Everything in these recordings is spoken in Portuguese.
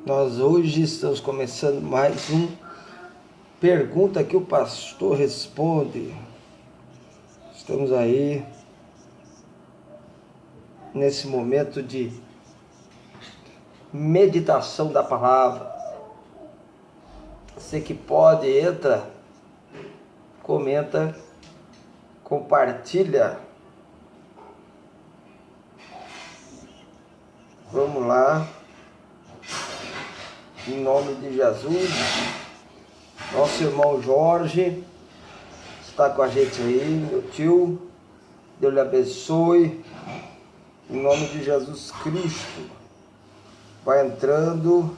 Nós hoje estamos começando mais um Pergunta que o Pastor Responde. Estamos aí nesse momento de meditação da palavra. Você que pode, entra, comenta, compartilha. Vamos lá. Em nome de Jesus. Nosso irmão Jorge está com a gente aí, meu tio. Deus lhe abençoe. Em nome de Jesus Cristo. Vai entrando,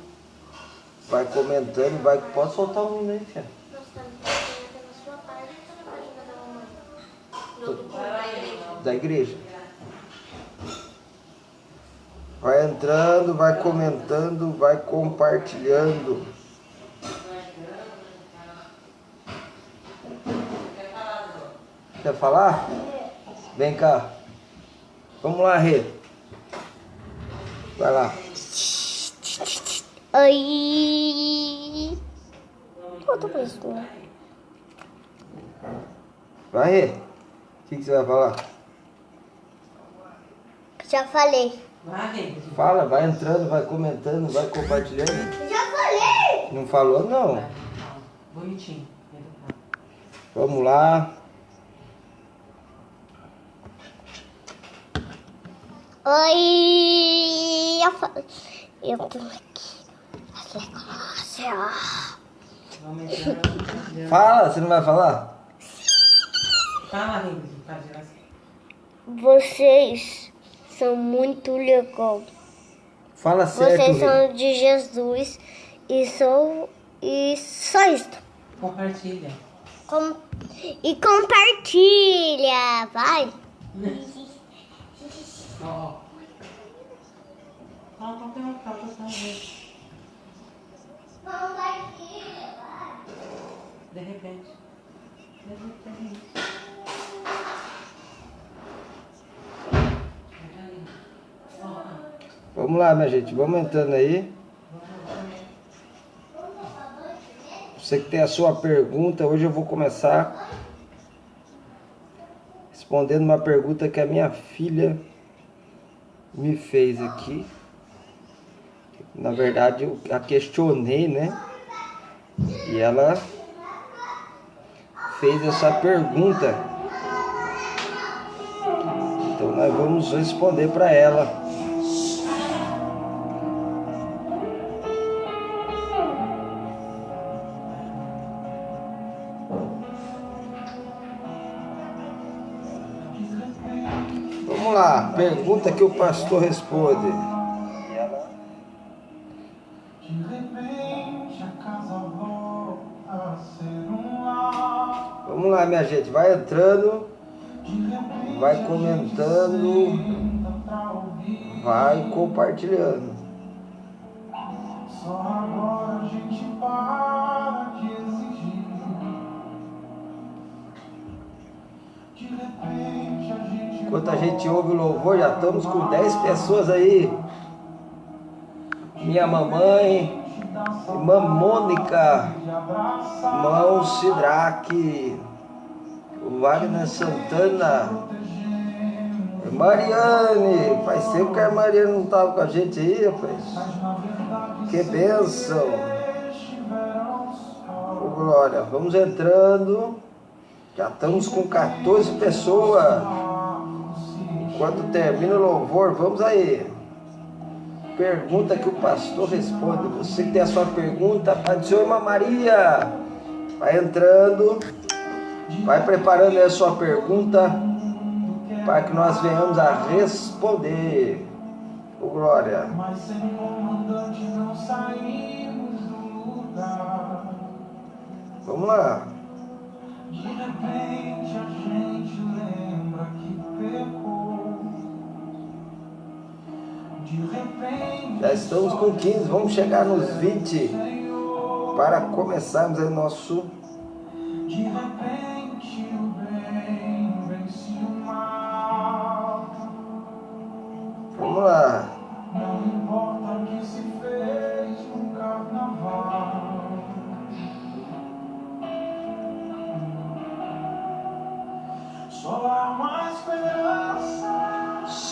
vai comentando, vai. Pode soltar o hino aí, filha. Nós estamos na sua página ou na página da mamãe? Da igreja. Vai entrando, vai comentando, vai compartilhando. Quer falar? Vem cá. Vamos lá, Rê. Vai lá. Oi. Conta pra isso, né? Vai, Rê. O que você vai falar? Já falei. Fala, vai entrando, vai comentando, vai compartilhando. Já falei. Não falou, não. Bonitinho. Vamos lá. Oi. Eu tô aqui. Fala, você não vai falar? Fala, Ringo. Vocês são muito legais. Fala certo, Vocês Rê. são de Jesus e só isso. Compartilha. E compartilha, vai. Ó. Não, Compartilha, vai. De repente. Vamos lá, minha gente. Vamos entrando aí. Você que tem a sua pergunta, hoje eu vou começar respondendo uma pergunta que a minha filha me fez aqui. Na verdade, eu a questionei, né? E ela fez essa pergunta. Então nós vamos responder para ela. Vamos lá, pergunta que o pastor responde. Vamos lá, minha gente, vai entrando, vai comentando, vai compartilhando. Só agora a gente para de exigir. De repente a gente. Enquanto a gente ouve o louvor, já estamos com 10 pessoas aí. Minha mamãe, irmã Mônica, irmão Sidraque, o Wagner Santana, Mariane. Faz tempo que a Mariane não estava com a gente aí, rapaz. Que bênção. Ô, Glória, vamos entrando. Já estamos com 14 pessoas. Enquanto termina o louvor, vamos aí. Pergunta que o pastor responde. Você que tem a sua pergunta, adicione uma Maria. Vai entrando. Vai preparando aí a sua pergunta para que nós venhamos a responder. Ô, Glória. Mas sem comandante não saímos do lugar. Vamos lá. De repente a gente lembra que pecou. De repente. Já estamos com 15, vamos chegar nos 20 para começarmos aí nosso. De repente o bem vence o mal. Vamos lá. Não importa o que se fez,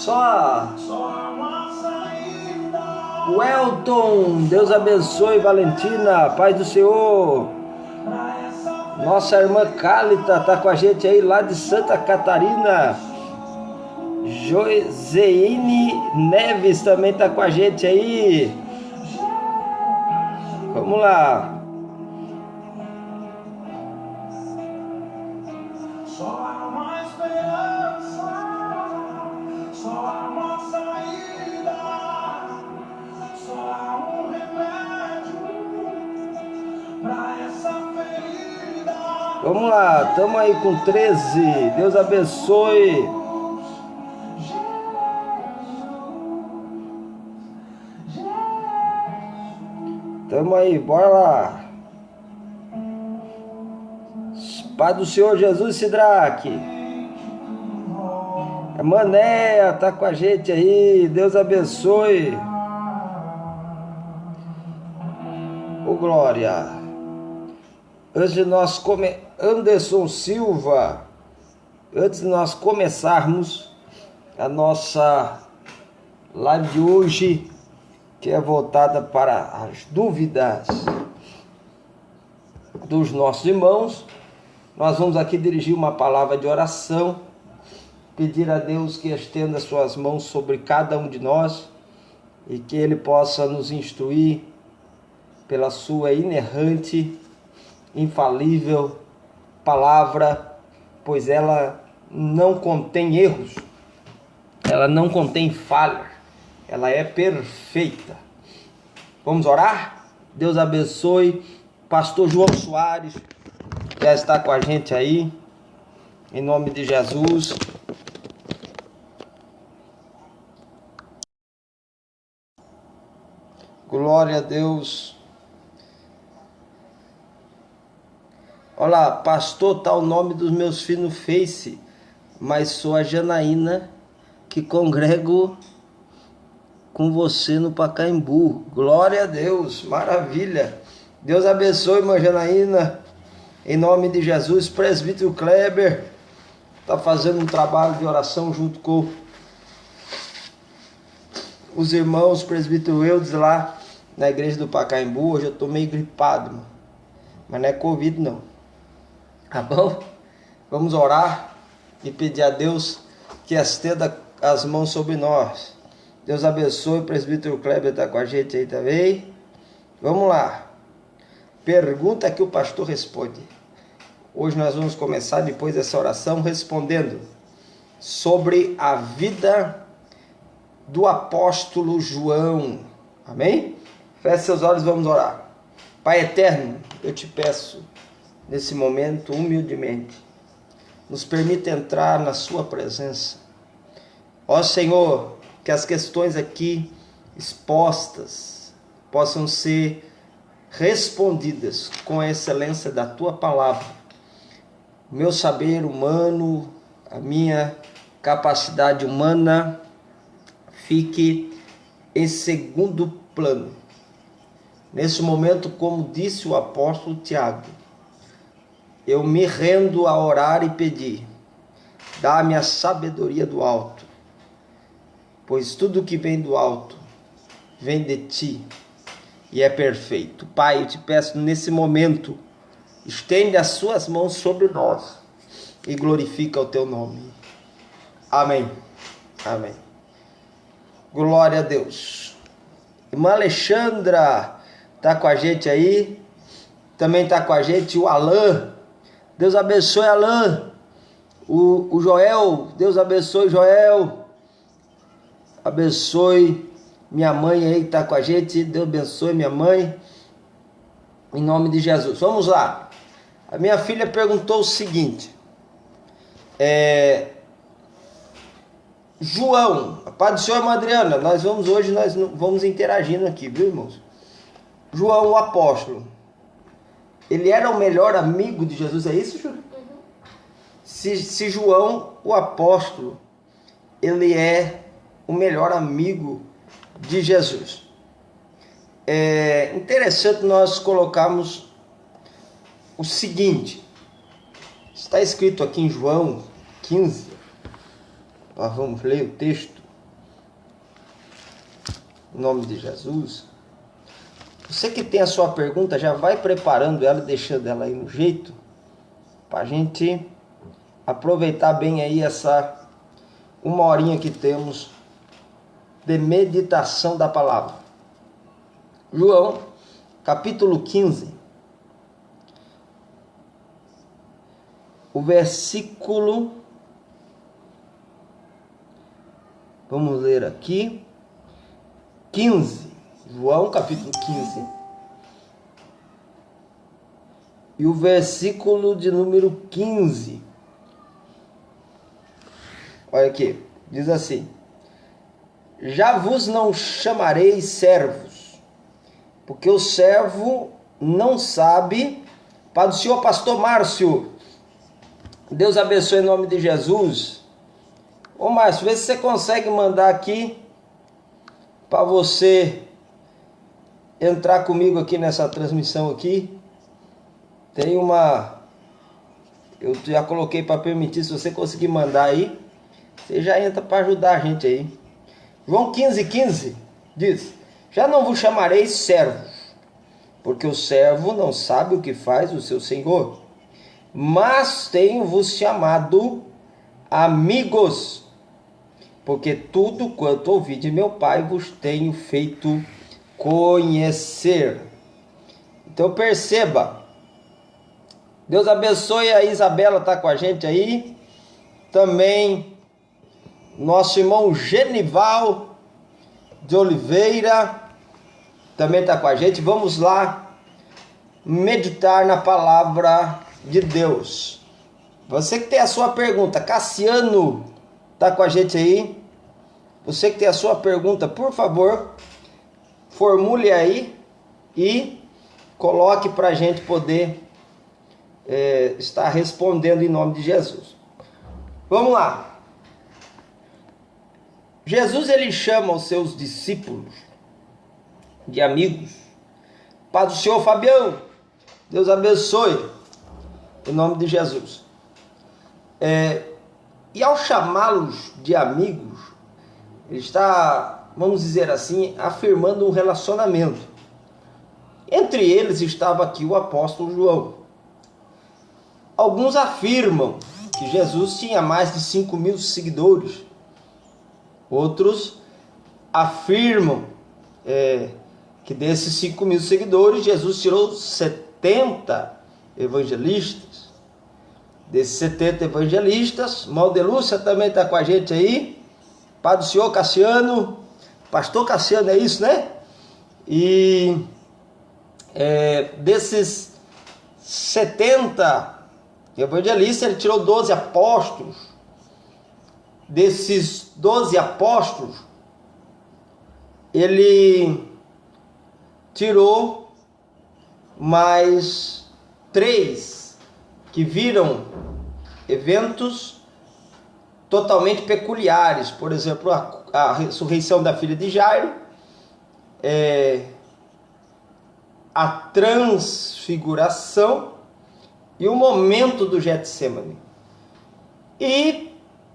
só. Só há uma saída Welton, Deus abençoe. Valentina, paz do Senhor. pra essa Nossa irmã Cálita tá com a gente aí lá de Santa Catarina. Joseine Neves também tá com a gente aí. Vamos lá. Só há uma esperança, só há uma saída, só há um remédio pra essa ferida. Vamos lá, estamos aí com 13. Deus abençoe. Tamo aí, bora lá. Pai do Senhor Jesus Sidraque. A Manéia tá com a gente aí. Deus abençoe. Ô glória. Antes de nós Anderson Silva. Antes de nós começarmos a nossa live de hoje, que é voltada para as dúvidas dos nossos irmãos, nós vamos aqui dirigir uma palavra de oração, pedir a Deus que estenda suas mãos sobre cada um de nós e que Ele possa nos instruir pela sua inerrante, infalível palavra, pois ela não contém erros, ela não contém falha, ela é perfeita. Vamos orar? Deus abençoe. Pastor João Soares já está com a gente aí, em nome de Jesus. Glória a Deus. Olá, pastor, tá o nome dos meus filhos no Face, mas sou a Janaína, que congrego com você no Pacaembu. Glória a Deus, maravilha. Deus abençoe, irmã Janaína. Em nome de Jesus, presbítero Kleber está fazendo um trabalho de oração junto com os irmãos, presbítero Eudes lá na igreja do Pacaembu. Hoje eu estou meio gripado, mano. Mas não é Covid não. Tá bom? Vamos orar e pedir a Deus que estenda as mãos sobre nós. Deus abençoe, o presbítero Kleber está com a gente aí também. Vamos lá. Pergunta que o pastor responde. Hoje nós vamos começar, depois dessa oração, respondendo sobre a vida do apóstolo João. Amém? Feche seus olhos, vamos orar. Pai eterno, eu te peço, nesse momento, humildemente, nos permita entrar na sua presença. Ó Senhor, que as questões aqui expostas possam ser respondidas com a excelência da tua palavra. O meu saber humano, a minha capacidade humana fique em segundo plano. Nesse momento, como disse o apóstolo Tiago, eu me rendo a orar e pedir, dá-me a sabedoria do alto, pois tudo que vem do alto vem de ti e é perfeito. Pai, eu te peço nesse momento, estende as suas mãos sobre nós e glorifica o teu nome. Amém. Amém. Glória a Deus. Irmã Alexandra está com a gente aí. Também está com a gente o Alain. Deus abençoe, Alain. O Joel. Deus abençoe, Joel. Abençoe minha mãe aí que está com a gente. Deus abençoe minha mãe. Em nome de Jesus. Vamos lá. A minha filha perguntou o seguinte. João, a paz do Senhor, irmã Adriana, nós vamos interagindo aqui, viu, irmãos? João, o apóstolo, ele era o melhor amigo de Jesus, é isso, Júlio? Se João, o apóstolo, ele é o melhor amigo de Jesus. É interessante nós colocarmos o seguinte, está escrito aqui em João 15, nós vamos ler o texto. em nome de Jesus. Você que tem a sua pergunta, já vai preparando ela, deixando ela aí no jeito, para a gente aproveitar bem aí essa uma horinha que temos de meditação da palavra. João, capítulo 15, o versículo, vamos ler aqui, 15, João, capítulo 15, e o versículo de número 15, olha aqui, diz assim: já vos não chamarei servos, porque o servo não sabe. Pai do Senhor, pastor Márcio, Deus abençoe em nome de Jesus. Ô Márcio, vê se você consegue mandar aqui para você entrar comigo aqui nessa transmissão aqui. Tem uma, eu já coloquei para permitir, se você conseguir mandar aí, você já entra para ajudar a gente aí. João 15:15 diz: já não vos chamarei servos, porque o servo não sabe o que faz o seu senhor, mas tenho-vos chamado amigos, porque tudo quanto ouvi de meu Pai vos tenho feito conhecer. Então perceba, Deus abençoe. A Isabela está com a gente aí, também nosso irmão Genival de Oliveira também está com a gente. Vamos lá meditar na palavra de Deus. Você que tem a sua pergunta, Cassiano está com a gente aí. Você que tem a sua pergunta, por favor, formule aí e coloque para a gente poder estar respondendo em nome de Jesus. Vamos lá. Jesus, ele chama os seus discípulos de amigos. Pai do Senhor, Fabião, Deus abençoe em nome de Jesus. E ao chamá-los de amigos, ele está, vamos dizer assim, afirmando um relacionamento. Entre eles estava aqui o apóstolo João. Alguns afirmam que Jesus tinha mais de 5.000 seguidores. Outros afirmam que desses 5.000 seguidores, Jesus tirou 70 evangelistas. Desses 70 evangelistas, Maldelúcia também está com a gente aí. Pai do Senhor, Cassiano, pastor Cassiano, é isso, né? E desses 70 evangelistas, ele tirou 12 apóstolos. Desses 12 apóstolos, ele tirou mais 3 que viram eventos totalmente peculiares. Por exemplo, a ressurreição da filha de Jairo, a transfiguração e o momento do Getsemane. E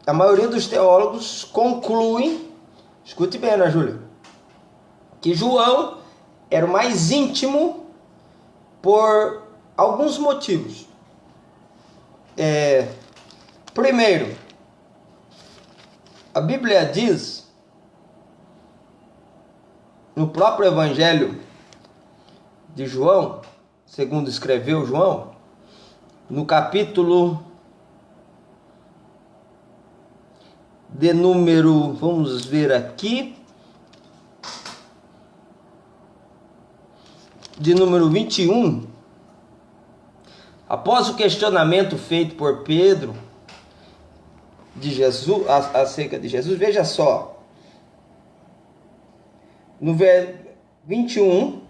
a maioria dos teólogos concluem, escute bem, Ana Júlia, que João era o mais íntimo por alguns motivos. Primeiro, a Bíblia diz, no próprio Evangelho de João, segundo escreveu João, no capítulo de número, vamos ver aqui, de número 21, após o questionamento feito por Pedro de Jesus, acerca de Jesus, veja só, no verso 21,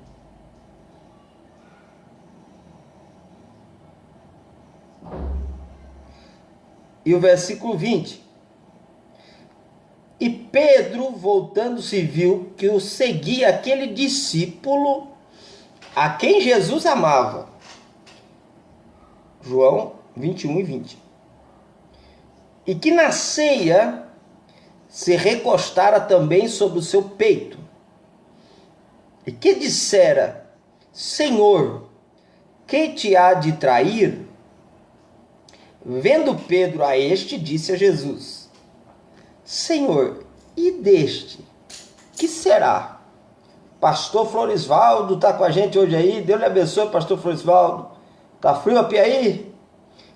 e o versículo 20. E Pedro, voltando-se, viu que o seguia aquele discípulo a quem Jesus amava. João 21 e 20. E que na ceia se recostara também sobre o seu peito. e que dissera: Senhor, que te há de trair? Vendo Pedro a este, disse a Jesus: Senhor, e deste, que será? Pastor Florisvaldo está com a gente hoje aí. Deus lhe abençoe, pastor Florisvaldo. Tá frio a aí?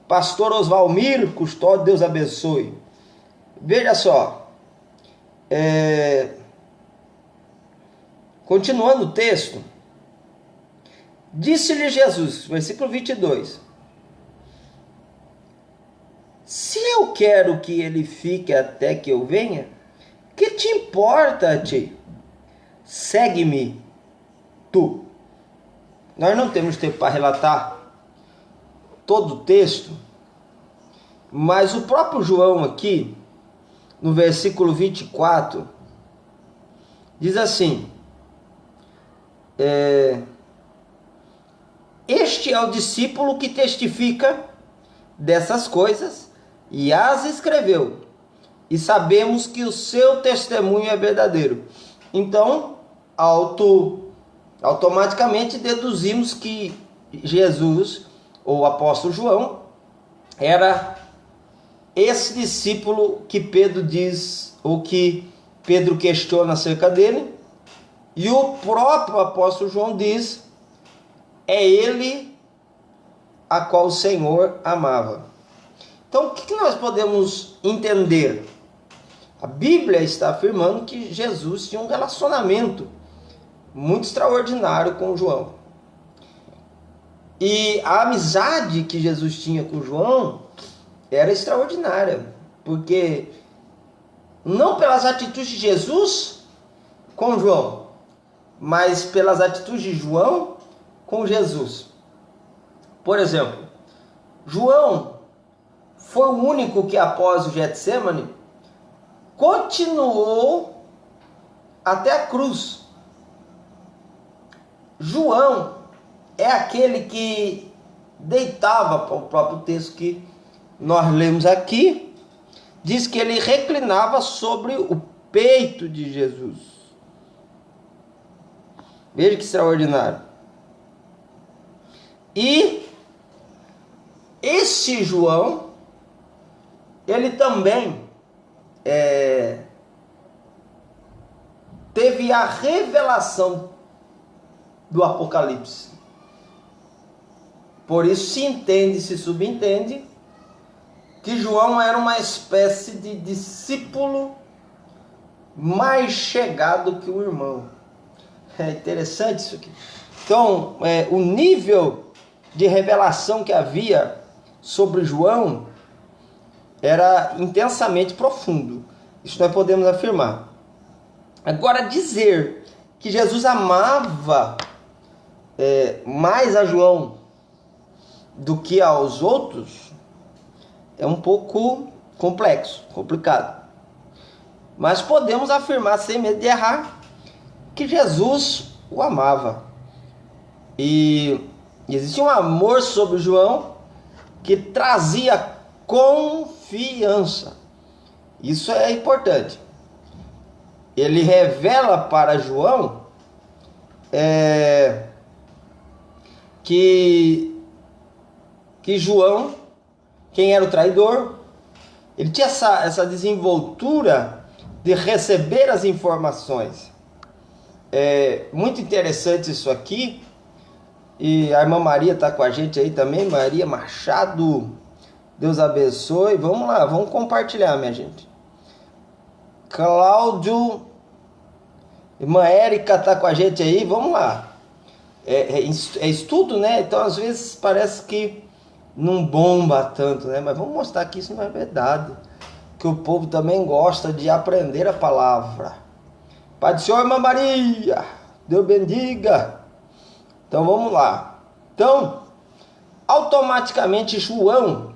Pastor Osvalmiro, custódio, Deus abençoe. Veja só. Continuando o texto. Disse-lhe Jesus, versículo 22. Se eu quero que ele fique até que eu venha, que te importa a ti? Segue-me, tu. Nós não temos tempo para relatar todo o texto, mas o próprio João aqui, no versículo 24, diz assim: este é o discípulo que testifica dessas coisas e as escreveu, e sabemos que o seu testemunho é verdadeiro. Então, automaticamente deduzimos que Jesus, ou o apóstolo João, era esse discípulo que Pedro diz, ou que Pedro questiona acerca dele, e o próprio apóstolo João diz: é ele a qual o Senhor amava. Então, o que nós podemos entender? A Bíblia está afirmando que Jesus tinha um relacionamento muito extraordinário com João. E a amizade que Jesus tinha com João era extraordinária, porque não pelas atitudes de Jesus com João, mas pelas atitudes de João com Jesus. Por exemplo, João foi o único que após o Getsemane continuou até a cruz. João é aquele que deitava, para o próprio texto que nós lemos aqui, diz que ele reclinava sobre o peito de Jesus. Veja que extraordinário. E esse João, ele também teve a revelação do Apocalipse. Por isso se entende, se subentende que João era uma espécie de discípulo mais chegado que o irmão. É interessante isso aqui. Então, o nível de revelação que havia sobre João era intensamente profundo. Isso nós podemos afirmar. Agora, dizer que Jesus amava mais a João do que aos outros é um pouco complexo, complicado. Mas podemos afirmar sem medo de errar que Jesus o amava. E existia um amor sobre João que trazia confiança. Isso é importante. Ele revela para João que João, quem era o traidor, ele tinha essa desenvoltura de receber as informações. É muito interessante isso aqui. E a irmã Maria está com a gente aí também, Maria Machado. Deus abençoe. Vamos lá, vamos compartilhar, minha gente. Cláudio, irmã Érica está com a gente aí, vamos lá. É estudo, né? Então às vezes parece que não bomba tanto, né? Mas vamos mostrar que isso não é verdade. Que o povo também gosta de aprender a palavra. Pai do Senhor, irmã Maria, Deus bendiga. Então vamos lá. Então, automaticamente João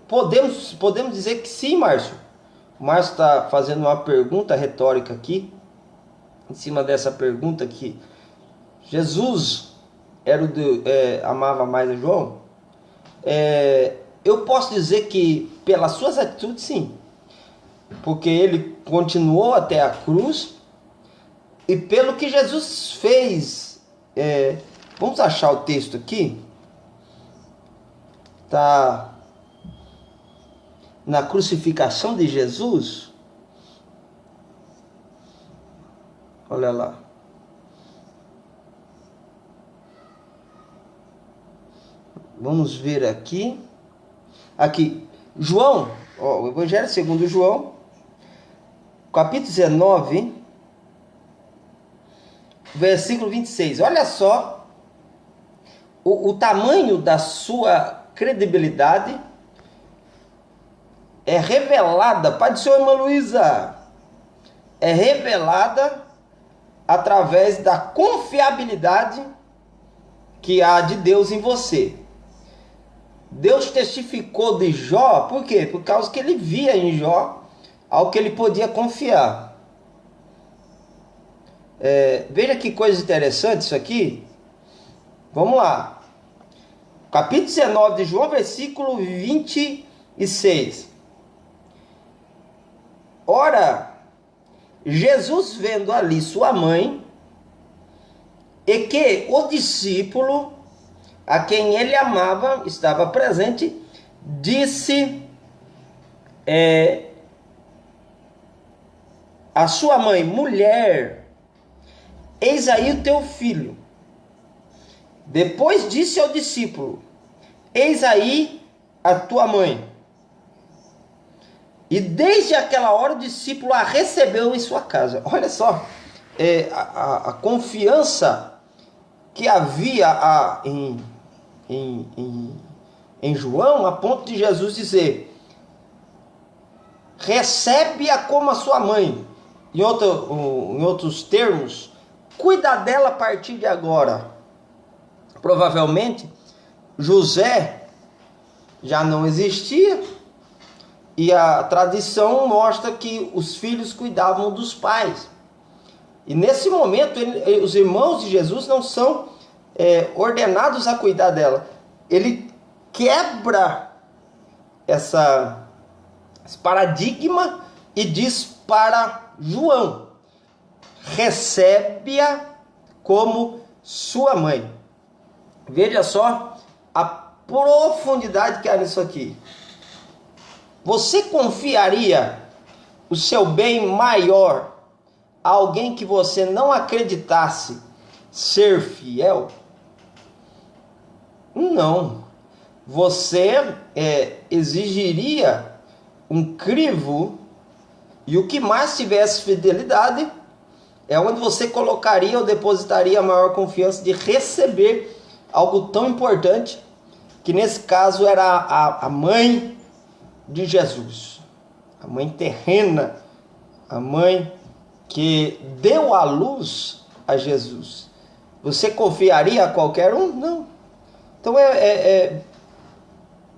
podemos dizer que sim, Márcio. O Márcio está fazendo uma pergunta retórica aqui, em cima dessa pergunta que Jesus amava mais a João. Eu posso dizer que pelas suas atitudes, sim. porque ele continuou até a cruz, e pelo que Jesus fez. Vamos achar o texto aqui. Está na crucificação de Jesus. Olha lá. Vamos ver aqui. Aqui, João, o Evangelho segundo João, capítulo 19, versículo 26. Olha só o tamanho da sua credibilidade é revelada, Pai do Senhor, irmã Luísa, é revelada através da confiabilidade que há de Deus em você. Deus testificou de Jó, por quê? Por causa que ele via em Jó algo que ele podia confiar. Veja que coisa interessante isso aqui. Vamos lá. Capítulo 19 de João, versículo 26. Ora, Jesus vendo ali sua mãe, e que o discípulo a quem ele amava estava presente, disse a sua mãe: mulher, eis aí o teu filho. Depois disse ao discípulo: eis aí a tua mãe. E desde aquela hora o discípulo a recebeu em sua casa. Olha só, a confiança que havia em João, a ponto de Jesus dizer: recebe-a como a sua mãe. Em outros termos, cuida dela a partir de agora. Provavelmente José já não existia, e a tradição mostra que os filhos cuidavam dos pais. E nesse momento os irmãos de Jesus não são ordenados a cuidar dela. Ele quebra esse paradigma e diz para João: recebe-a como sua mãe. Veja só a profundidade que há nisso aqui. Você confiaria o seu bem maior a alguém que você não acreditasse ser fiel? Não. Você exigiria um crivo, e o que mais tivesse fidelidade é onde você colocaria ou depositaria a maior confiança de receber algo tão importante, que nesse caso era a mãe de Jesus, a mãe terrena, a mãe que deu a luz a Jesus. Você confiaria a qualquer um? Não. Então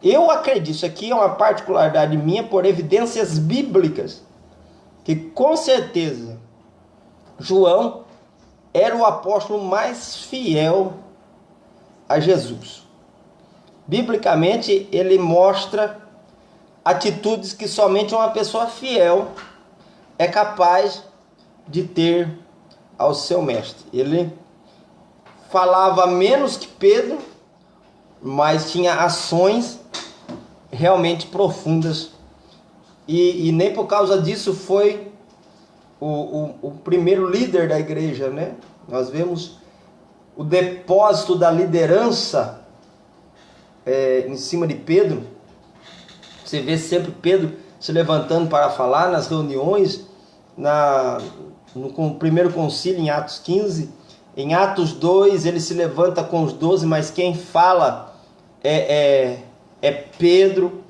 eu acredito, isso aqui é uma particularidade minha por evidências bíblicas, que com certeza João era o apóstolo mais fiel a Jesus. Biblicamente ele mostra atitudes que somente uma pessoa fiel é capaz de ter ao seu mestre. Ele falava menos que Pedro, mas tinha ações realmente profundas, e nem por causa disso foi o primeiro líder da igreja, né? Nós vemos o depósito da liderança em cima de Pedro. Você vê sempre Pedro se levantando para falar nas reuniões, no primeiro concílio, em Atos 15. Em Atos 2, ele se levanta com os 12, mas quem fala é Pedro.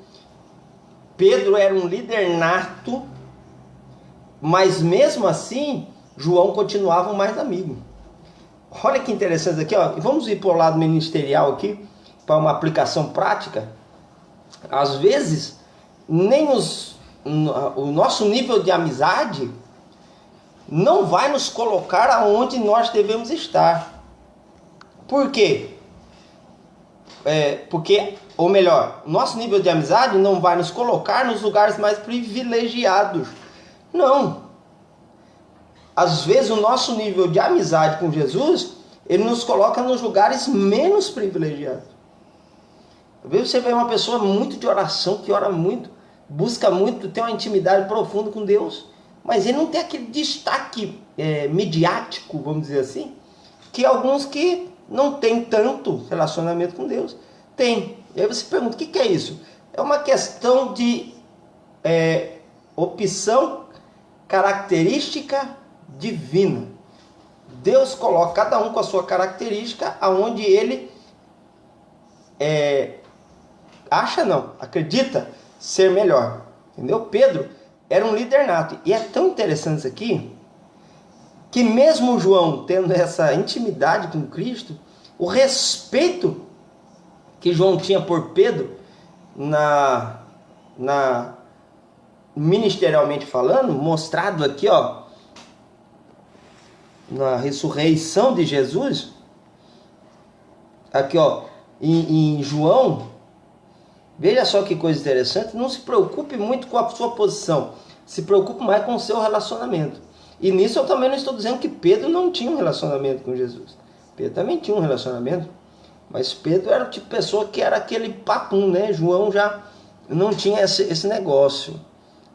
Pedro era um líder nato, mas mesmo assim, João continuava o mais amigo. Olha que interessante aqui, ó. Vamos ir para o lado ministerial aqui, para uma aplicação prática. Às vezes, nem o nosso nível de amizade não vai nos colocar aonde nós devemos estar. Por quê? porque, ou melhor, nosso nível de amizade não vai nos colocar nos lugares mais privilegiados. Não. Às vezes o nosso nível de amizade com Jesus, ele nos coloca nos lugares menos privilegiados. Às vezes você vê uma pessoa muito de oração, que ora muito, busca muito, tem uma intimidade profunda com Deus, mas ele não tem aquele destaque midiático, vamos dizer assim, que alguns que não têm tanto relacionamento com Deus têm. E aí você pergunta, o que é isso? É uma questão de opção característica divina. Deus coloca cada um com a sua característica, aonde ele acredita ser melhor. Entendeu? Pedro era um líder nato. E é tão interessante isso aqui, que mesmo João tendo essa intimidade com Cristo, o respeito que João tinha por Pedro, ministerialmente falando, mostrado aqui, ó, na ressurreição de Jesus, aqui, ó, em João, veja só que coisa interessante, não se preocupe muito com a sua posição, se preocupe mais com o seu relacionamento. E nisso eu também não estou dizendo que Pedro não tinha um relacionamento com Jesus. Pedro também tinha um relacionamento, mas Pedro era o tipo de pessoa que era aquele papum, né? João já não tinha esse negócio.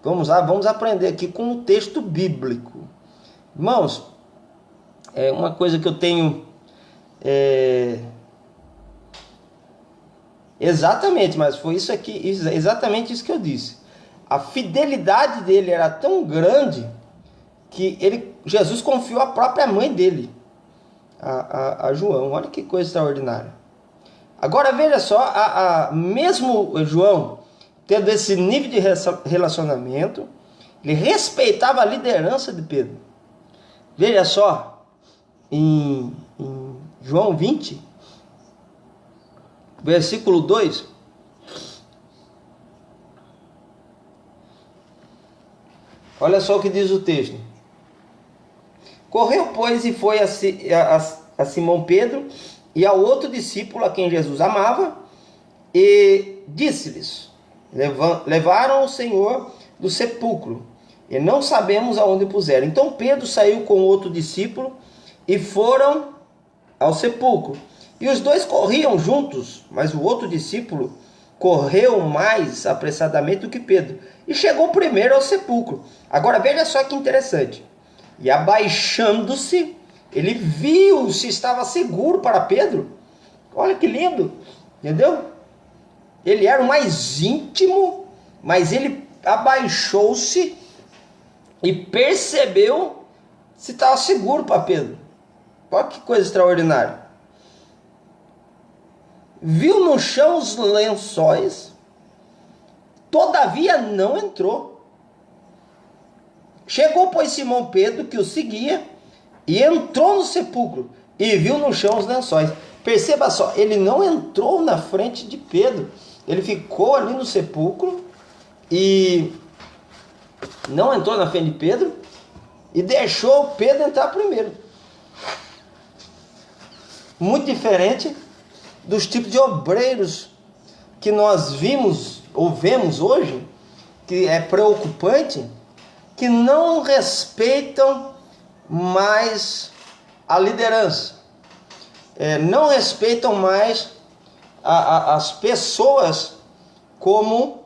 Vamos lá, vamos aprender aqui com o texto bíblico. Irmãos, uma coisa que eu tenho... Exatamente, mas foi isso aqui, exatamente isso que eu disse. A fidelidade dele era tão grande que Jesus confiou a própria mãe dele a João. Olha que coisa extraordinária. Agora veja só, mesmo João tendo esse nível de relacionamento, ele respeitava a liderança de Pedro. Veja só, em João 20, versículo 2, olha só o que diz o texto. Correu, pois, e foi a Simão Pedro e ao outro discípulo a quem Jesus amava, e disse-lhes: levaram o Senhor do sepulcro, e não sabemos aonde o puseram. Então Pedro saiu com outro discípulo e foram ao sepulcro. E os dois corriam juntos, mas o outro discípulo correu mais apressadamente do que Pedro, e chegou primeiro ao sepulcro. Agora veja só que interessante. E abaixando-se, ele viu se estava seguro para Pedro. Olha que lindo, entendeu? Ele era o mais íntimo, mas ele abaixou-se e percebeu se estava seguro para Pedro. Olha que coisa extraordinária. Viu no chão os lençóis, todavia não entrou. Chegou, pois, Simão Pedro, que o seguia, e entrou no sepulcro, e viu no chão os lençóis. Perceba só, ele não entrou na frente de Pedro, ele ficou ali no sepulcro, e não entrou na frente de Pedro, e deixou Pedro entrar primeiro. Muito diferente dos tipos de obreiros que nós vimos ou vemos hoje, que é preocupante, que não respeitam mais a liderança, não respeitam mais as pessoas, como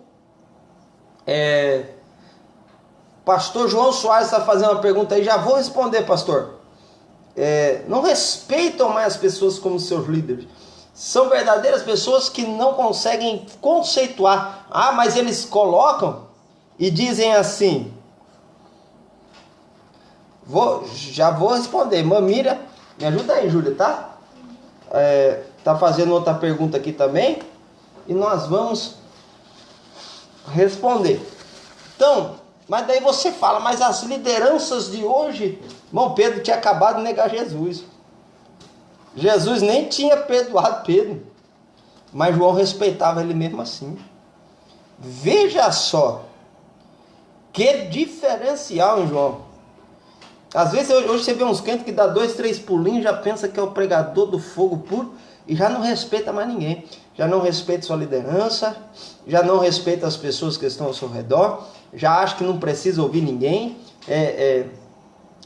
pastor João Soares está fazendo uma pergunta aí, já vou responder, pastor. Não respeitam mais as pessoas como seus líderes. São verdadeiras pessoas que não conseguem conceituar. Mas eles colocam e dizem assim. Já vou responder. Mamira, me ajuda aí, Júlia, tá? Tá fazendo outra pergunta aqui também. E nós vamos responder. Então, mas daí você fala, mas as lideranças de hoje... Irmão, Pedro tinha acabado de negar Jesus. Jesus nem tinha perdoado Pedro, mas João respeitava ele mesmo assim. Veja só que diferencial em João. Às vezes hoje você vê uns crentes que dá 2, 3 pulinhos, já pensa que é o pregador do fogo puro e já não respeita mais ninguém. já não respeita sua liderança, já não respeita as pessoas que estão ao seu redor, já acha que não precisa ouvir ninguém.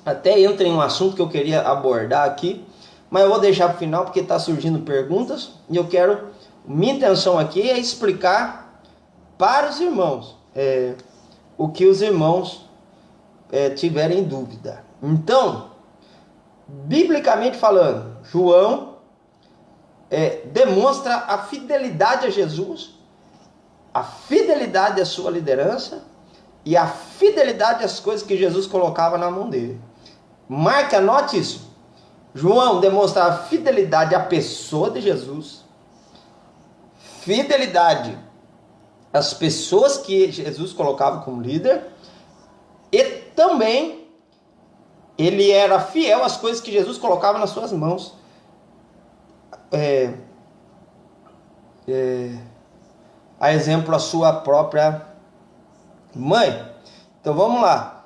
Até entra em um assunto que eu queria abordar aqui, mas eu vou deixar para o final porque está surgindo perguntas e eu quero, minha intenção aqui é explicar para os irmãos o que os irmãos tiverem dúvida. Então, biblicamente falando, João demonstra a fidelidade a Jesus, a fidelidade à sua liderança e a fidelidade às coisas que Jesus colocava na mão dele. Marque, anote isso. João demonstra a fidelidade à pessoa de Jesus, fidelidade às pessoas que Jesus colocava como líder, e também ele era fiel às coisas que Jesus colocava nas suas mãos. A exemplo, a sua própria mãe. Então vamos lá.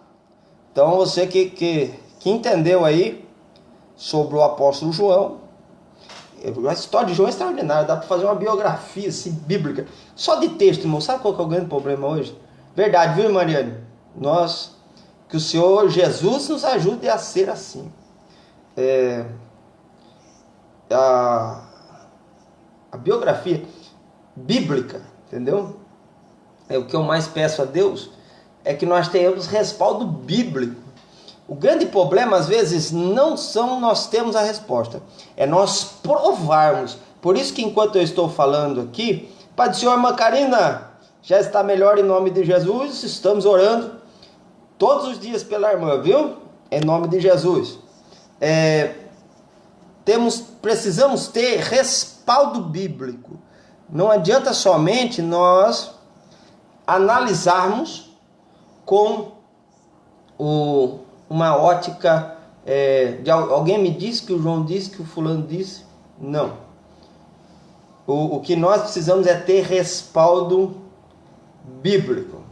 Então você que entendeu aí sobre o apóstolo João, a história de João é extraordinária, dá para fazer uma biografia assim, bíblica, só de texto, irmão. Sabe qual que é o grande problema hoje? Verdade, viu, Mariane? Que o Senhor Jesus nos ajude a ser assim. A biografia bíblica, entendeu? O que eu mais peço a Deus é que nós tenhamos respaldo bíblico. O grande problema, às vezes, não são nós temos a resposta, é nós provarmos. Por isso que enquanto eu estou falando aqui, Pai do Senhor, irmã Karina, já está melhor em nome de Jesus, estamos orando todos os dias pela irmã, viu? Em nome de Jesus. Precisamos ter respaldo bíblico. Não adianta somente nós analisarmos com uma ótica de alguém me disse que o João disse, que o fulano disse. Não. O que nós precisamos é ter respaldo bíblico.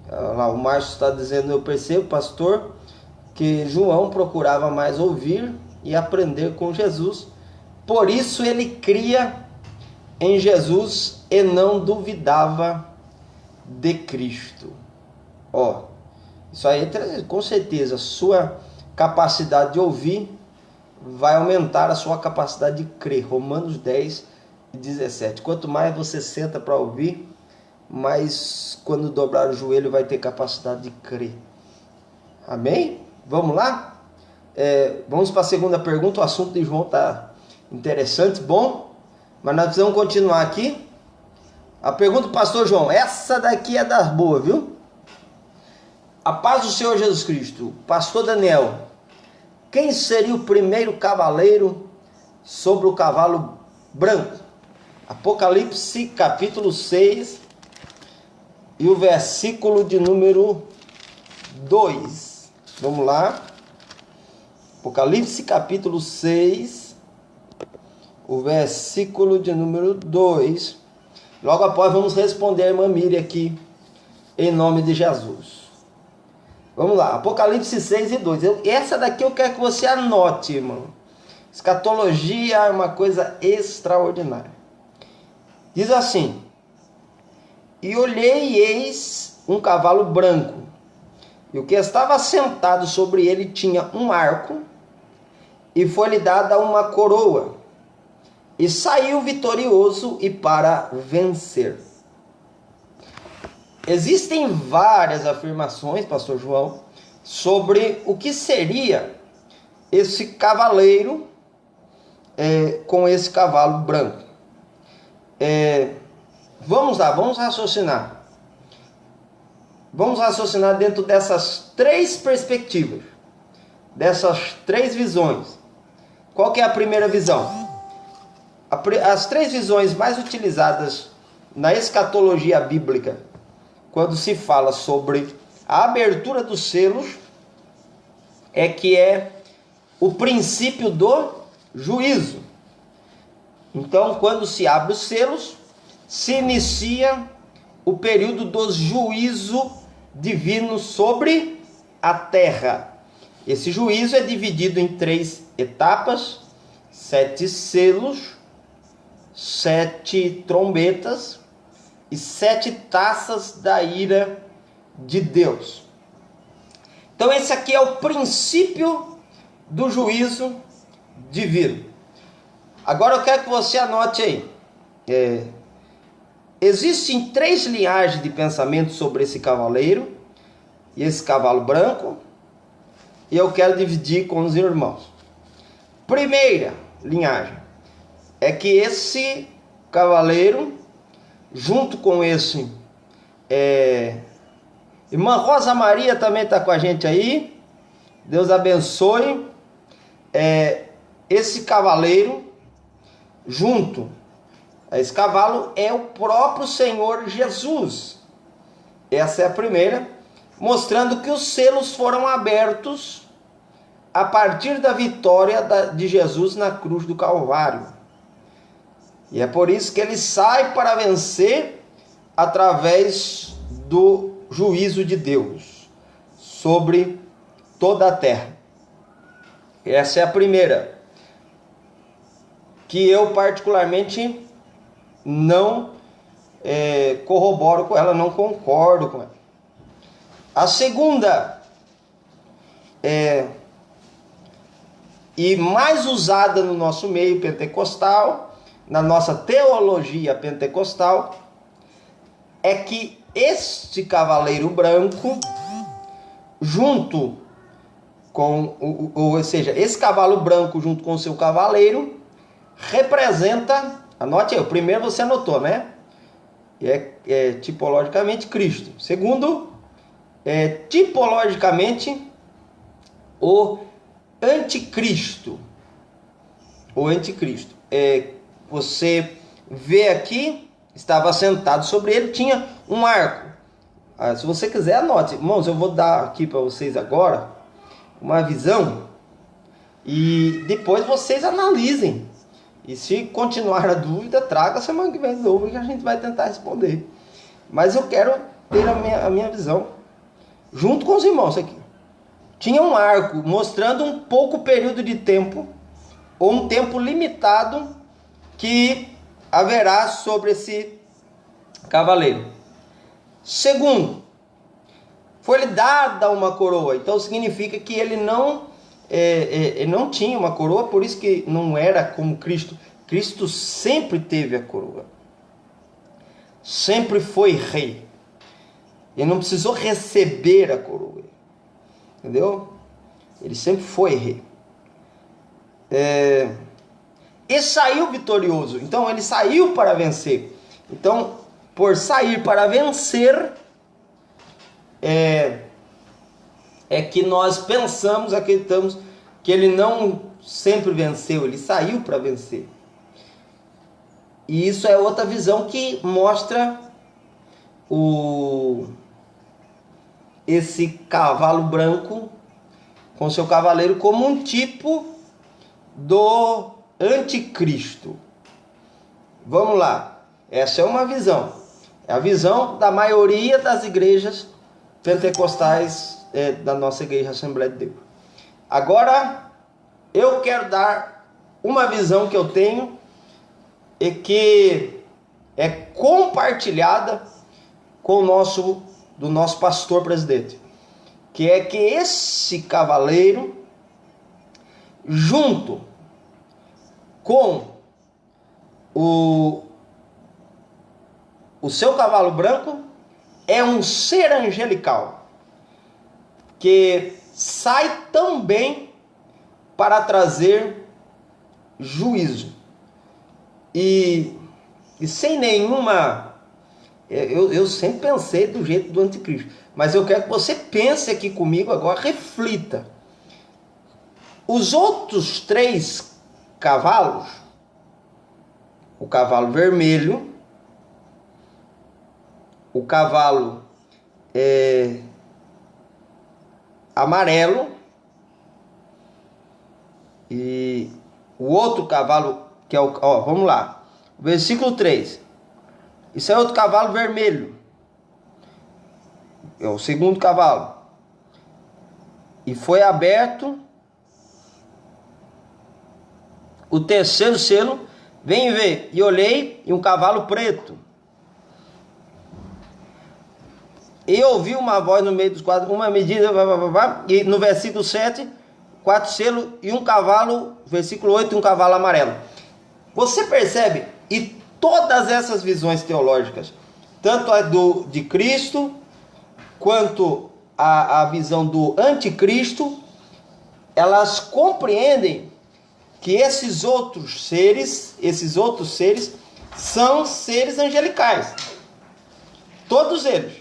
Lá, o Márcio está dizendo, eu percebo, pastor, que João procurava mais ouvir e aprender com Jesus. Por isso ele cria em Jesus e não duvidava de Cristo. Isso aí, com certeza, sua capacidade de ouvir vai aumentar a sua capacidade de crer. Romanos 10 e 17. Quanto mais você senta para ouvir, mais quando dobrar o joelho vai ter capacidade de crer. Amém? Vamos lá? Vamos para a segunda pergunta. O assunto de João está interessante, bom, mas nós precisamos continuar aqui. A pergunta do pastor João, essa daqui é das boas, viu? A paz do Senhor Jesus Cristo. Pastor Daniel, quem seria o primeiro cavaleiro sobre o cavalo branco? Apocalipse capítulo 6 e o versículo de número 2. Vamos lá. Apocalipse capítulo 6, o versículo de número 2. Logo após vamos responder a irmã Miriam aqui, em nome de Jesus. Vamos lá, Apocalipse 6 e 2. Essa daqui eu quero que você anote, irmão. Escatologia é uma coisa extraordinária. Diz assim: e olhei e eis um cavalo branco, e o que estava sentado sobre ele tinha um arco, e foi-lhe dada uma coroa, e saiu vitorioso e para vencer. Existem várias afirmações, pastor João, sobre o que seria esse cavaleiro com esse cavalo branco. Vamos lá, vamos raciocinar. Vamos raciocinar dentro dessas três perspectivas, dessas três visões. Qual que é a primeira visão? As três visões mais utilizadas na escatologia bíblica, quando se fala sobre a abertura dos selos, que é o princípio do juízo. Então, quando se abre os selos, se inicia o período do juízo divino sobre a terra. Esse juízo é dividido em três etapas. 7 selos, 7 trombetas e 7 taças da ira de Deus. Então esse aqui é o princípio do juízo divino. Agora eu quero que você anote aí. Existem 3 linhagens de pensamento sobre esse cavaleiro e esse cavalo branco, e eu quero dividir com os irmãos. Primeira linhagem é que esse cavaleiro, junto com esse irmã Rosa Maria também está com a gente aí, Deus abençoe. Esse cavaleiro, junto a esse cavalo, é o próprio Senhor Jesus. Essa é a primeira, mostrando que os selos foram abertos a partir da vitória de Jesus na cruz do Calvário. E é por isso que ele sai para vencer através do juízo de Deus sobre toda a terra. Essa é a primeira, que eu particularmente não corroboro com ela, não concordo com ela. A segunda e mais usada no nosso meio pentecostal, na nossa teologia pentecostal, é que este cavaleiro branco, junto com, ou seja, esse cavalo branco junto com o seu cavaleiro, representa, anote aí, o primeiro você anotou, né? Tipologicamente Cristo. Segundo, tipologicamente o anticristo. O anticristo. Você vê aqui, estava sentado sobre ele, tinha um arco. Se você quiser, anote. Irmãos, eu vou dar aqui para vocês agora uma visão e depois vocês analisem. E se continuar a dúvida, traga semana que vem de novo que a gente vai tentar responder. Mas eu quero ter a minha visão junto com os irmãos aqui. Tinha um arco mostrando um pouco período de tempo, ou um tempo limitado, que haverá sobre esse cavaleiro. Segundo, foi-lhe dada uma coroa. Então significa que ele não tinha uma coroa, por isso que não era como Cristo. Cristo sempre teve a coroa. Sempre foi rei. Ele não precisou receber a coroa. Entendeu? Ele sempre foi rei. E saiu vitorioso. Então ele saiu para vencer. Então, por sair para vencer, que nós pensamos, acreditamos que ele não sempre venceu, ele saiu para vencer. E isso é outra visão que mostra esse cavalo branco com seu cavaleiro como um tipo do anticristo. Vamos lá, essa é uma visão. É a visão da maioria das igrejas pentecostais da nossa igreja Assembleia de Deus. Agora, eu quero dar uma visão que eu tenho e que é compartilhada com do nosso pastor presidente, que é que esse cavaleiro, junto com o seu cavalo branco, é um ser angelical, que sai também para trazer juízo. E sem nenhuma... Eu sempre pensei do jeito do anticristo, mas eu quero que você pense aqui comigo agora, reflita. Os outros 3 cavalos, o cavalo vermelho, o cavalo amarelo e o outro cavalo que é vamos lá, versículo 3. Isso é outro cavalo vermelho, é o segundo cavalo, e foi aberto o terceiro selo, vem ver, e olhei, e um cavalo preto. E ouvi uma voz no meio dos quatro, uma medida, e no versículo 7, 4 selos e um cavalo, versículo 8, um cavalo amarelo. Você percebe? E todas essas visões teológicas, tanto a de Cristo, quanto a visão do anticristo, elas compreendem que esses outros seres são seres angelicais. Todos eles.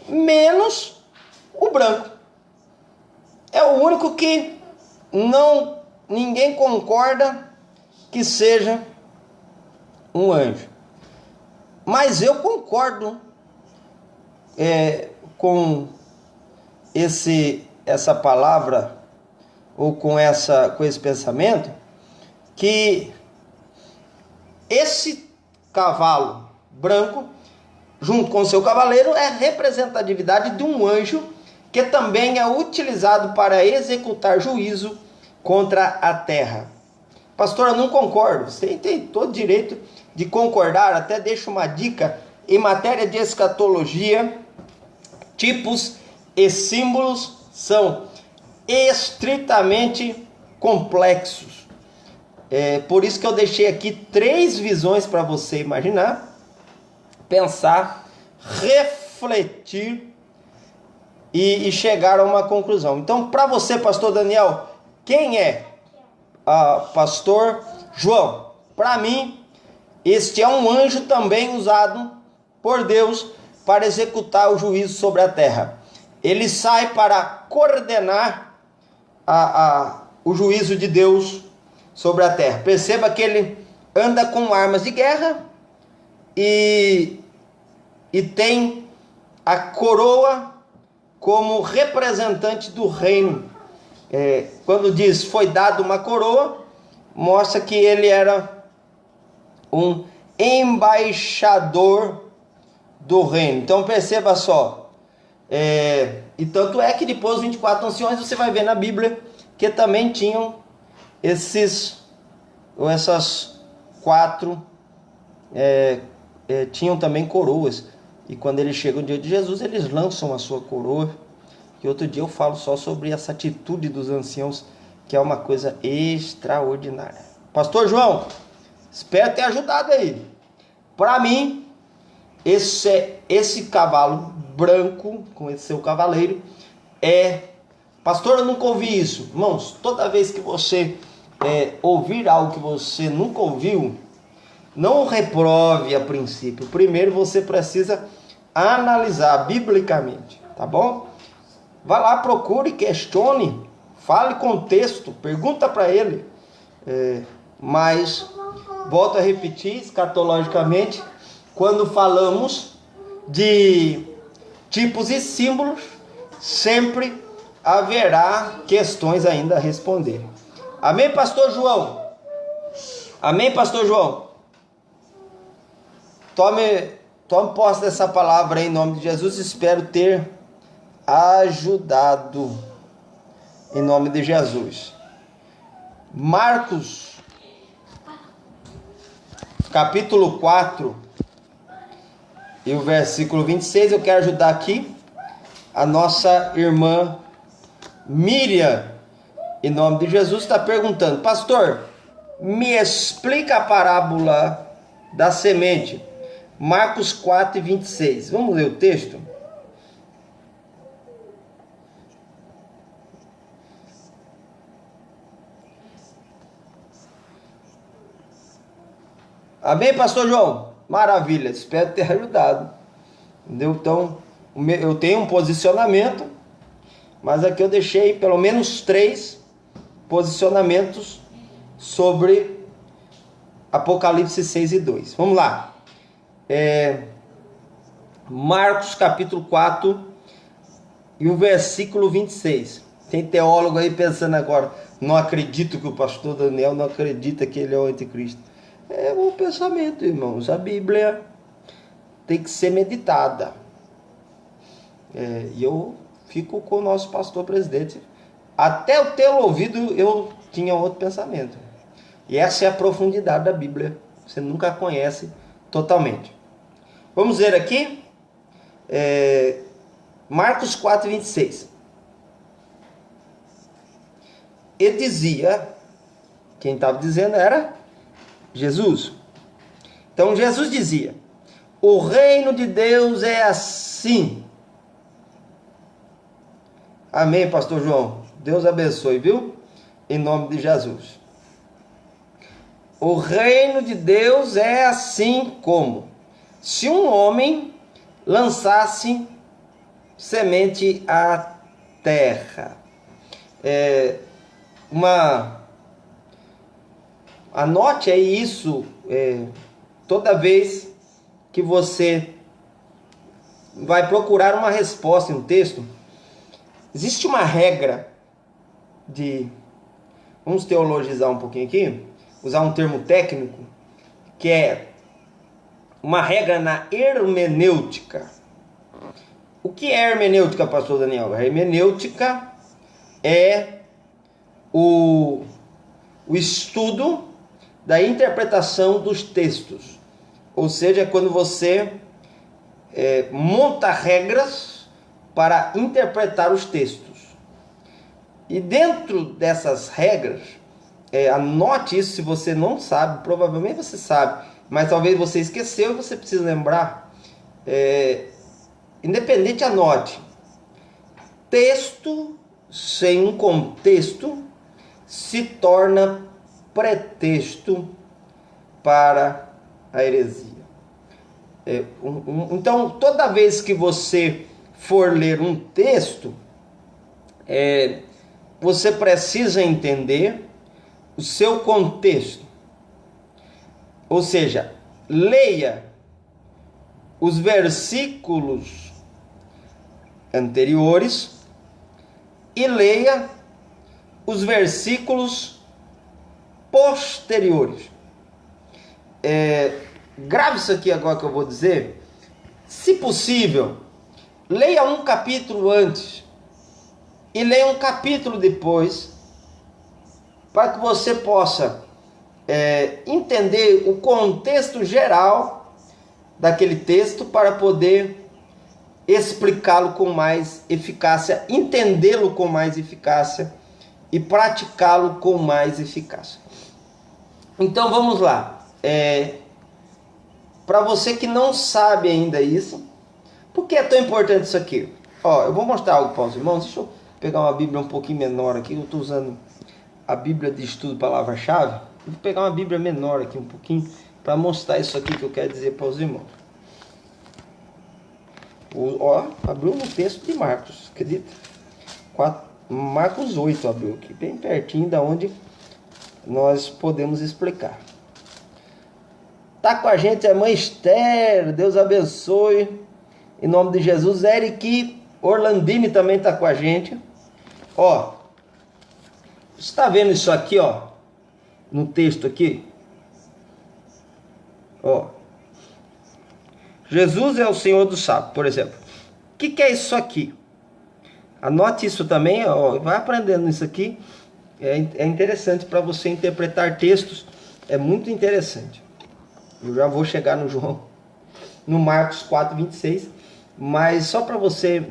Menos o branco. É o único que ninguém concorda que seja um anjo. Mas eu concordo com essa palavra, ou com esse pensamento, que esse cavalo branco, junto com o seu cavaleiro, é representatividade de um anjo que também é utilizado para executar juízo contra a terra. Pastor, eu não concordo. Você tem todo direito de concordar. Até deixo uma dica: em matéria de escatologia, tipos e símbolos são estritamente complexos. Por isso que eu deixei aqui 3 visões para você imaginar, pensar, refletir e chegar a uma conclusão. Então, para você, pastor Daniel, quem é pastor João? Para mim, este é um anjo também usado por Deus para executar o juízo sobre a terra. Ele sai para coordenar o juízo de Deus sobre a terra. Perceba que ele anda com armas de guerra e tem a coroa como representante do reino. Quando diz foi dado uma coroa, mostra que ele era um embaixador do reino. Então perceba só, e tanto é que depois dos 24 anciões você vai ver na Bíblia que também tinham essas 4 tinham também coroas, e quando eles chegam diante de Jesus, eles lançam a sua coroa. E outro dia eu falo só sobre essa atitude dos anciãos, que é uma coisa extraordinária. Pastor João, espero ter ajudado aí. Para mim, esse cavalo branco, com esse seu cavaleiro, pastor, eu nunca ouvi isso. Irmãos, toda vez que você ouvir algo que você nunca ouviu, não reprove a princípio. Primeiro você precisa analisar biblicamente, tá bom? Vá lá, procure, questione, fale com o texto, pergunta para ele. Mas, volto a repetir, escatologicamente, quando falamos de tipos e símbolos, sempre haverá questões ainda a responder. Amém, pastor João? Amém, pastor João? Tome posse dessa palavra aí, em nome de Jesus. Espero ter ajudado, em nome de Jesus. Marcos, capítulo 4, e o versículo 26, eu quero ajudar aqui a nossa irmã Miriam, em nome de Jesus, está perguntando: pastor, me explica a parábola da semente. Marcos 4 e 26. Vamos ler o texto? Amém, pastor João? Maravilha, espero ter ajudado. Entendeu? Então, eu tenho um posicionamento, mas aqui eu deixei pelo menos 3 posicionamentos sobre Apocalipse 6 e 2. Vamos lá. Marcos capítulo 4 e o versículo 26. Tem teólogo aí pensando agora: não acredito que o pastor Daniel não acredita que ele é o anticristo. É um pensamento, irmãos. A Bíblia tem que ser meditada. E eu fico com o nosso pastor presidente. Até eu ter ouvido, eu tinha outro pensamento. E essa é a profundidade da Bíblia. Você nunca a conhece totalmente. Vamos ver aqui. Marcos 4, 26. Ele dizia, quem estava dizendo era Jesus. Então Jesus dizia: o reino de Deus é assim. Amém, pastor João? Deus abençoe, viu? Em nome de Jesus. O reino de Deus é assim como se um homem lançasse semente à terra. Anote aí isso toda vez que você vai procurar uma resposta em um texto. Existe uma regra vamos teologizar um pouquinho aqui, usar um termo técnico, que é uma regra na hermenêutica. O que é hermenêutica, pastor Daniel? A hermenêutica é o estudo da interpretação dos textos. Ou seja, quando você monta regras para interpretar os textos. E dentro dessas regras, anote isso se você não sabe, provavelmente você sabe, mas talvez você esqueceu e você precisa lembrar. Independente, anote. Texto sem um contexto se torna pretexto para a heresia. Então, toda vez que você for ler um texto, você precisa entender o seu contexto. Ou seja, leia os versículos anteriores e leia os versículos posteriores. Grave isso aqui agora que eu vou dizer. Se possível, leia um capítulo antes e leia um capítulo depois, para que você possa entender o contexto geral daquele texto, para poder explicá-lo com mais eficácia, entendê-lo com mais eficácia e praticá-lo com mais eficácia. Então vamos lá. Para você que não sabe ainda isso, por que é tão importante isso aqui? Eu vou mostrar algo para os irmãos. Deixa eu pegar uma Bíblia um pouquinho menor aqui. Eu estou usando a Bíblia de Estudo Palavra-Chave. Vou pegar uma Bíblia menor aqui um pouquinho para mostrar isso aqui que eu quero dizer para os irmãos. Abriu no texto de Marcos, acredita? Marcos 8 abriu aqui, bem pertinho da onde nós podemos explicar. Tá com a gente a mãe Esther, Deus abençoe, em nome de Jesus. Eric Orlandini também tá com a gente. Você está vendo isso aqui, no texto aqui? Jesus é o Senhor do sábado, por exemplo. O que é isso aqui? Anote isso também, vai aprendendo isso aqui. É interessante para você interpretar textos, é muito interessante. Eu já vou chegar no Marcos 4, 26, mas só para você,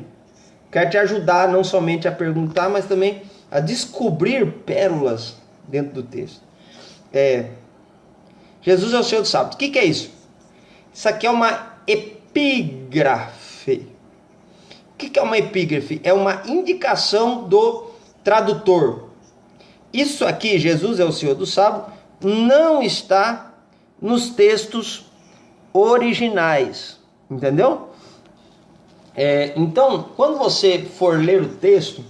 quero te ajudar não somente a perguntar, mas também a descobrir pérolas dentro do texto. Jesus é o Senhor do sábado. O que é isso? Isso aqui é uma epígrafe. O que é uma epígrafe? É uma indicação do tradutor. Isso aqui, Jesus é o Senhor do sábado, não está nos textos originais. Entendeu? Então, quando você for ler o texto,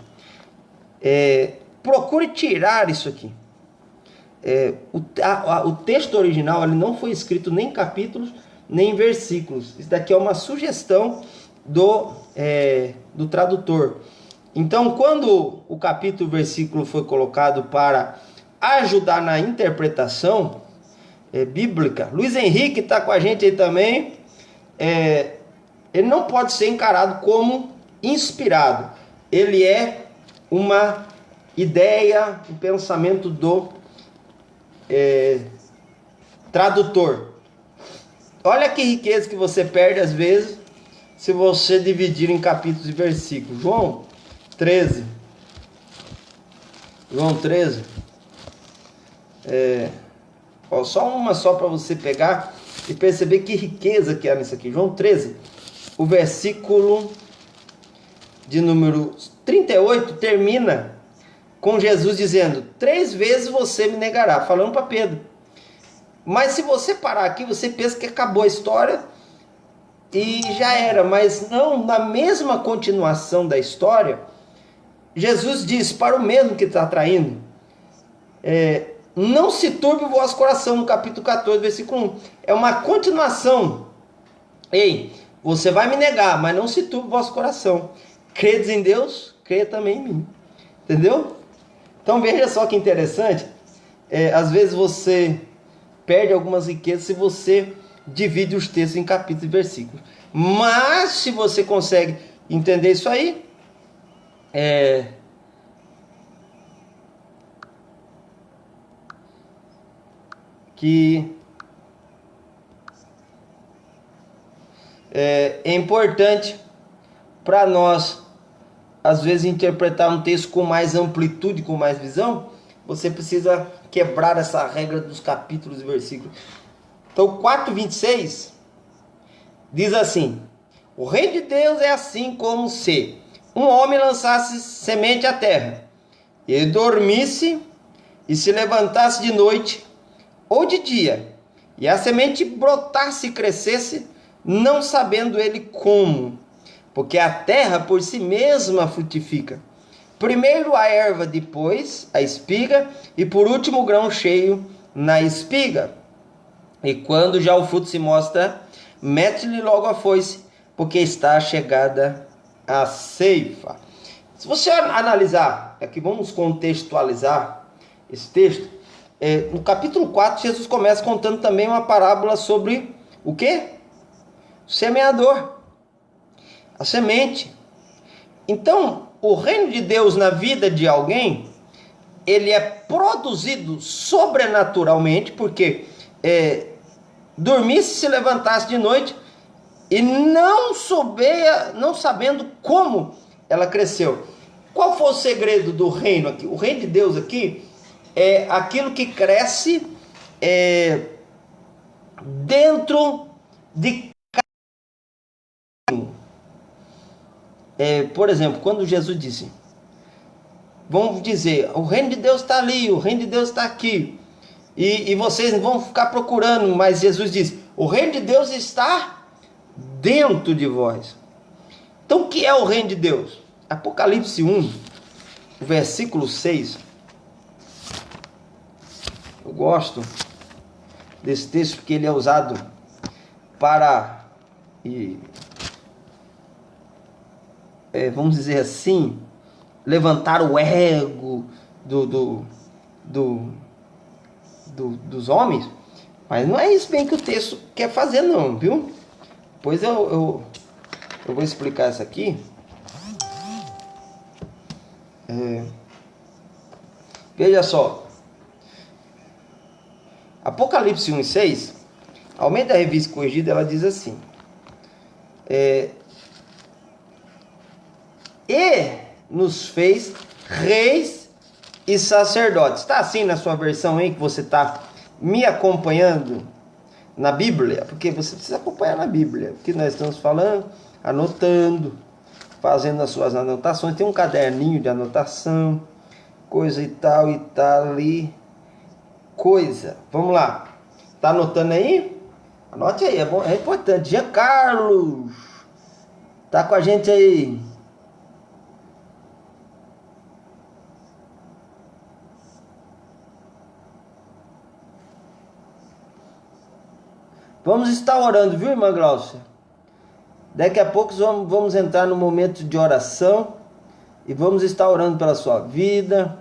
procure tirar isso aqui. O texto original ele não foi escrito nem em capítulos, nem em versículos. Isso daqui é uma sugestão do tradutor. Então, quando o capítulo e o versículo foi colocado para ajudar na interpretação bíblica, Luiz Henrique está com a gente aí também. Ele não pode ser encarado como inspirado. Ele é uma ideia, um pensamento do tradutor. Olha que riqueza que você perde às vezes se você dividir em capítulos e versículos. João 13. Só para você pegar e perceber que riqueza que há nisso aqui. João 13, o versículo de número 38 termina com Jesus dizendo: 3 vezes você me negará, falando para Pedro. Mas se você parar aqui, você pensa que acabou a história e já era. Mas não, na mesma continuação da história, Jesus diz para o mesmo que está traindo: não se turbe o vosso coração, no capítulo 14, versículo 1. É uma continuação. Ei, você vai me negar, mas não se turbe o vosso coração. Credes em Deus, creia também em mim. Entendeu? Então veja só que interessante. Às vezes você perde algumas riquezas se você divide os textos em capítulos e versículos. Mas se você consegue entender isso aí, que é importante para nós, às vezes, interpretar um texto com mais amplitude, com mais visão. Você precisa quebrar essa regra dos capítulos e versículos. Então, 4:26 diz assim: o reino de Deus é assim como se um homem lançasse semente à terra, e dormisse, e se levantasse de noite ou de dia, e a semente brotasse e crescesse, não sabendo ele como, porque a terra por si mesma frutifica. Primeiro a erva, depois a espiga, e por último o grão cheio na espiga. E quando já o fruto se mostra, mete-lhe logo a foice, porque está chegada a ceifa. Se você analisar, aqui vamos contextualizar esse texto. No capítulo 4, Jesus começa contando também uma parábola sobre o quê? O semeador, a semente. Então, o reino de Deus na vida de alguém, ele é produzido sobrenaturalmente, porque dormisse, se levantasse de noite e não sabendo como ela cresceu. Qual foi o segredo do reino aqui? O reino de Deus aqui é aquilo que cresce dentro de por exemplo, quando Jesus disse, vamos dizer, o reino de Deus está ali, o reino de Deus está aqui, e vocês vão ficar procurando, mas Jesus diz, o reino de Deus está dentro de vós. Então o que é o reino de Deus? Apocalipse 1, versículo 6. Eu gosto desse texto porque ele é usado para, vamos dizer assim, levantar o ego dos homens. Mas não é isso bem que o texto quer fazer não, viu? Pois eu vou explicar isso aqui. Veja só. Apocalipse 1:6, Almeida Revista Corrigida, ela diz assim: e nos fez reis e sacerdotes. Está assim na sua versão aí, que você está me acompanhando na Bíblia? Porque você precisa acompanhar na Bíblia, o que nós estamos falando, anotando, fazendo as suas anotações. Tem um caderninho de anotação, coisa e tal ali, coisa. Vamos lá, tá anotando aí? Anote aí, é bom, é importante. Giancarlo tá com a gente aí. Vamos estar orando, viu, irmã Glaucia? Daqui a pouco vamos entrar no momento de oração e vamos estar orando pela sua vida,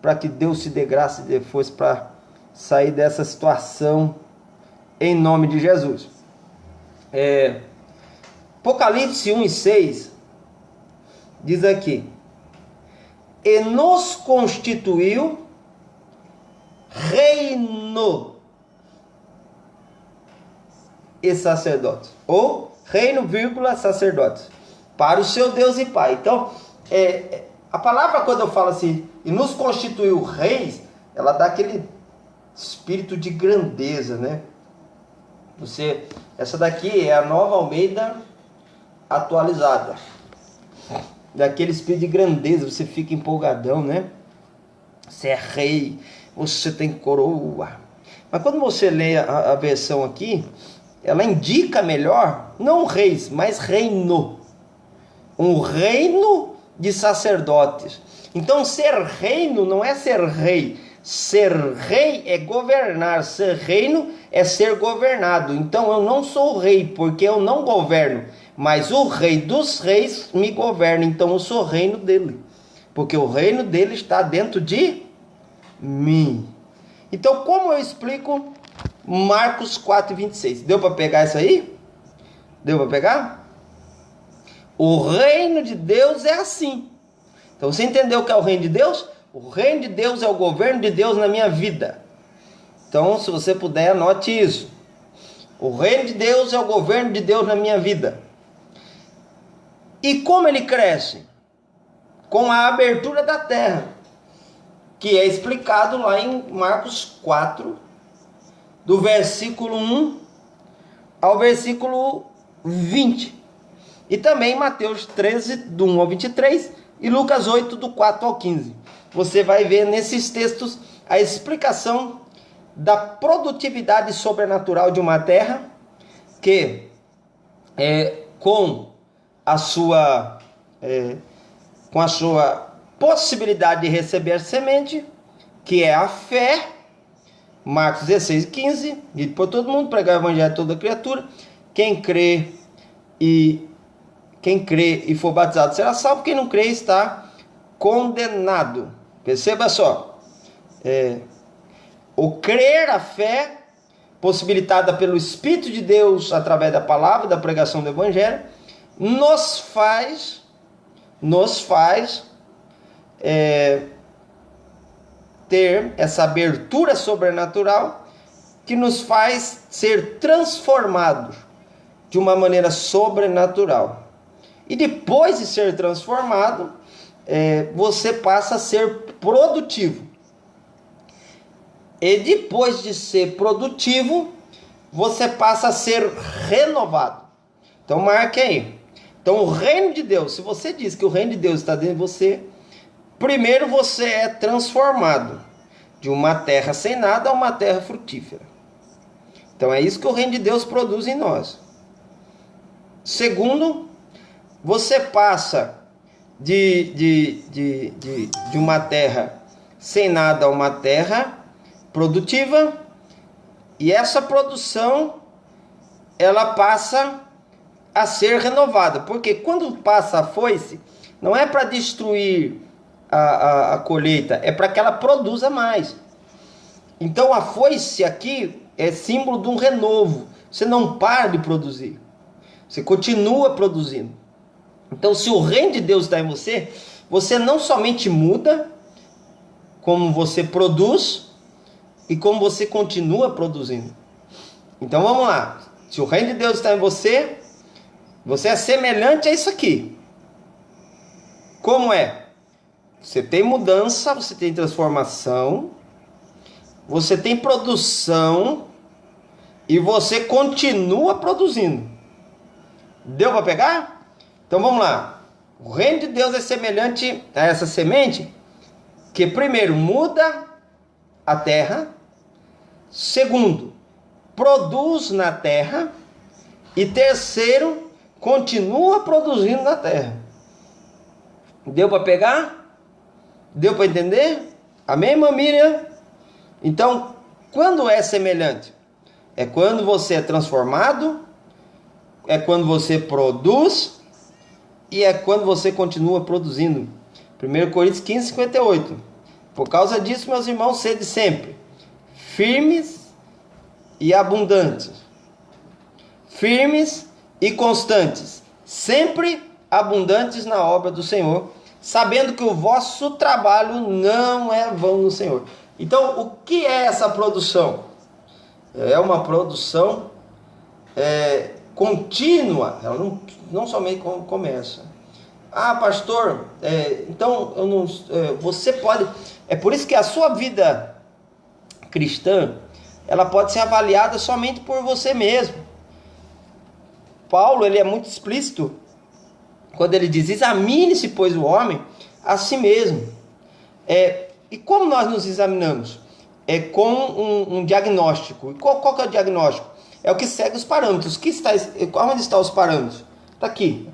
para que Deus te dê graça e dê força para sair dessa situação, em nome de Jesus. Apocalipse 1:6 diz aqui: e nos constituiu reino e sacerdotes. Ou reino, vírgula, sacerdotes. Para o seu Deus e Pai. Então, a palavra, quando eu falo assim, e nos constituiu reis, ela dá aquele espírito de grandeza, né? Essa daqui é a Nova Almeida atualizada. Daquele espírito de grandeza, você fica empolgadão, né? Você é rei, você tem coroa. Mas quando você lê a versão aqui, ela indica melhor, não reis, mas reino. Um reino de sacerdotes. Então, ser reino não é ser rei. Ser rei é governar. Ser reino é ser governado. Então, eu não sou rei, porque eu não governo. Mas o rei dos reis me governa. Então, eu sou reino dele. Porque o reino dele está dentro de mim. Então, como eu explico Marcos 4:26? Deu para pegar isso aí? Deu para pegar? O reino de Deus é assim. Então, você entendeu o que é o reino de Deus? O reino de Deus é o governo de Deus na minha vida. Então, se você puder, anote isso. O reino de Deus é o governo de Deus na minha vida. E como ele cresce? Com a abertura da terra, que é explicado lá em Marcos 4, do versículo 1 ao versículo 20. E também Mateus 13, do 1 ao 23, e Lucas 8, do 4 ao 15. Você vai ver nesses textos a explicação da produtividade sobrenatural de uma terra que, com a sua possibilidade de receber semente, que é a fé, Marcos 16, 15, dito por todo mundo, pregar o evangelho a toda criatura, quem crê e for batizado será salvo, quem não crê está condenado. Perceba só, o crer, a fé, possibilitada pelo Espírito de Deus através da palavra, da pregação do evangelho, nos faz ter essa abertura sobrenatural que nos faz ser transformados de uma maneira sobrenatural. E depois de ser transformado, você passa a ser produtivo. E depois de ser produtivo, você passa a ser renovado. Então marque aí. Então o reino de Deus, se você diz que o reino de Deus está dentro de você, primeiro você é transformado de uma terra sem nada a uma terra frutífera. Então é isso que o reino de Deus produz em nós. Segundo, você passa de uma terra sem nada a uma terra produtiva, e essa produção ela passa a ser renovada, porque quando passa a foice, não é para destruir a colheita, é para que ela produza mais. Então a foice aqui é símbolo de um renovo. Você não para de produzir, você continua produzindo. Então, se o reino de Deus está em você, você não somente muda como você produz e como você continua produzindo. Então vamos lá, se o reino de Deus está em você, você é semelhante a isso aqui. Como é? Você tem mudança, você tem transformação, você tem produção e você continua produzindo. Deu para pegar? Então vamos lá. O reino de Deus é semelhante a essa semente que primeiro muda a terra, segundo, produz na terra e terceiro, continua produzindo na terra. Deu para pegar? Deu para entender? Amém, irmã Miriam? Então, quando é semelhante? É quando você é transformado, é quando você produz e é quando você continua produzindo. 1 Coríntios 15, 58. Por causa disso, meus irmãos, sede sempre firmes e abundantes, firmes e constantes, sempre abundantes na obra do Senhor, sabendo que o vosso trabalho não é vão no Senhor. Então, o que é essa produção? É uma produção contínua, ela não somente começa. Ah, pastor, então eu não, você pode... É por isso que a sua vida cristã, ela pode ser avaliada somente por você mesmo. Paulo, ele é muito explícito quando ele diz: examine-se, pois, o homem a si mesmo. E como nós nos examinamos? Com um diagnóstico. E qual que é o diagnóstico? É o que segue os parâmetros. Onde estão os parâmetros? Está aqui.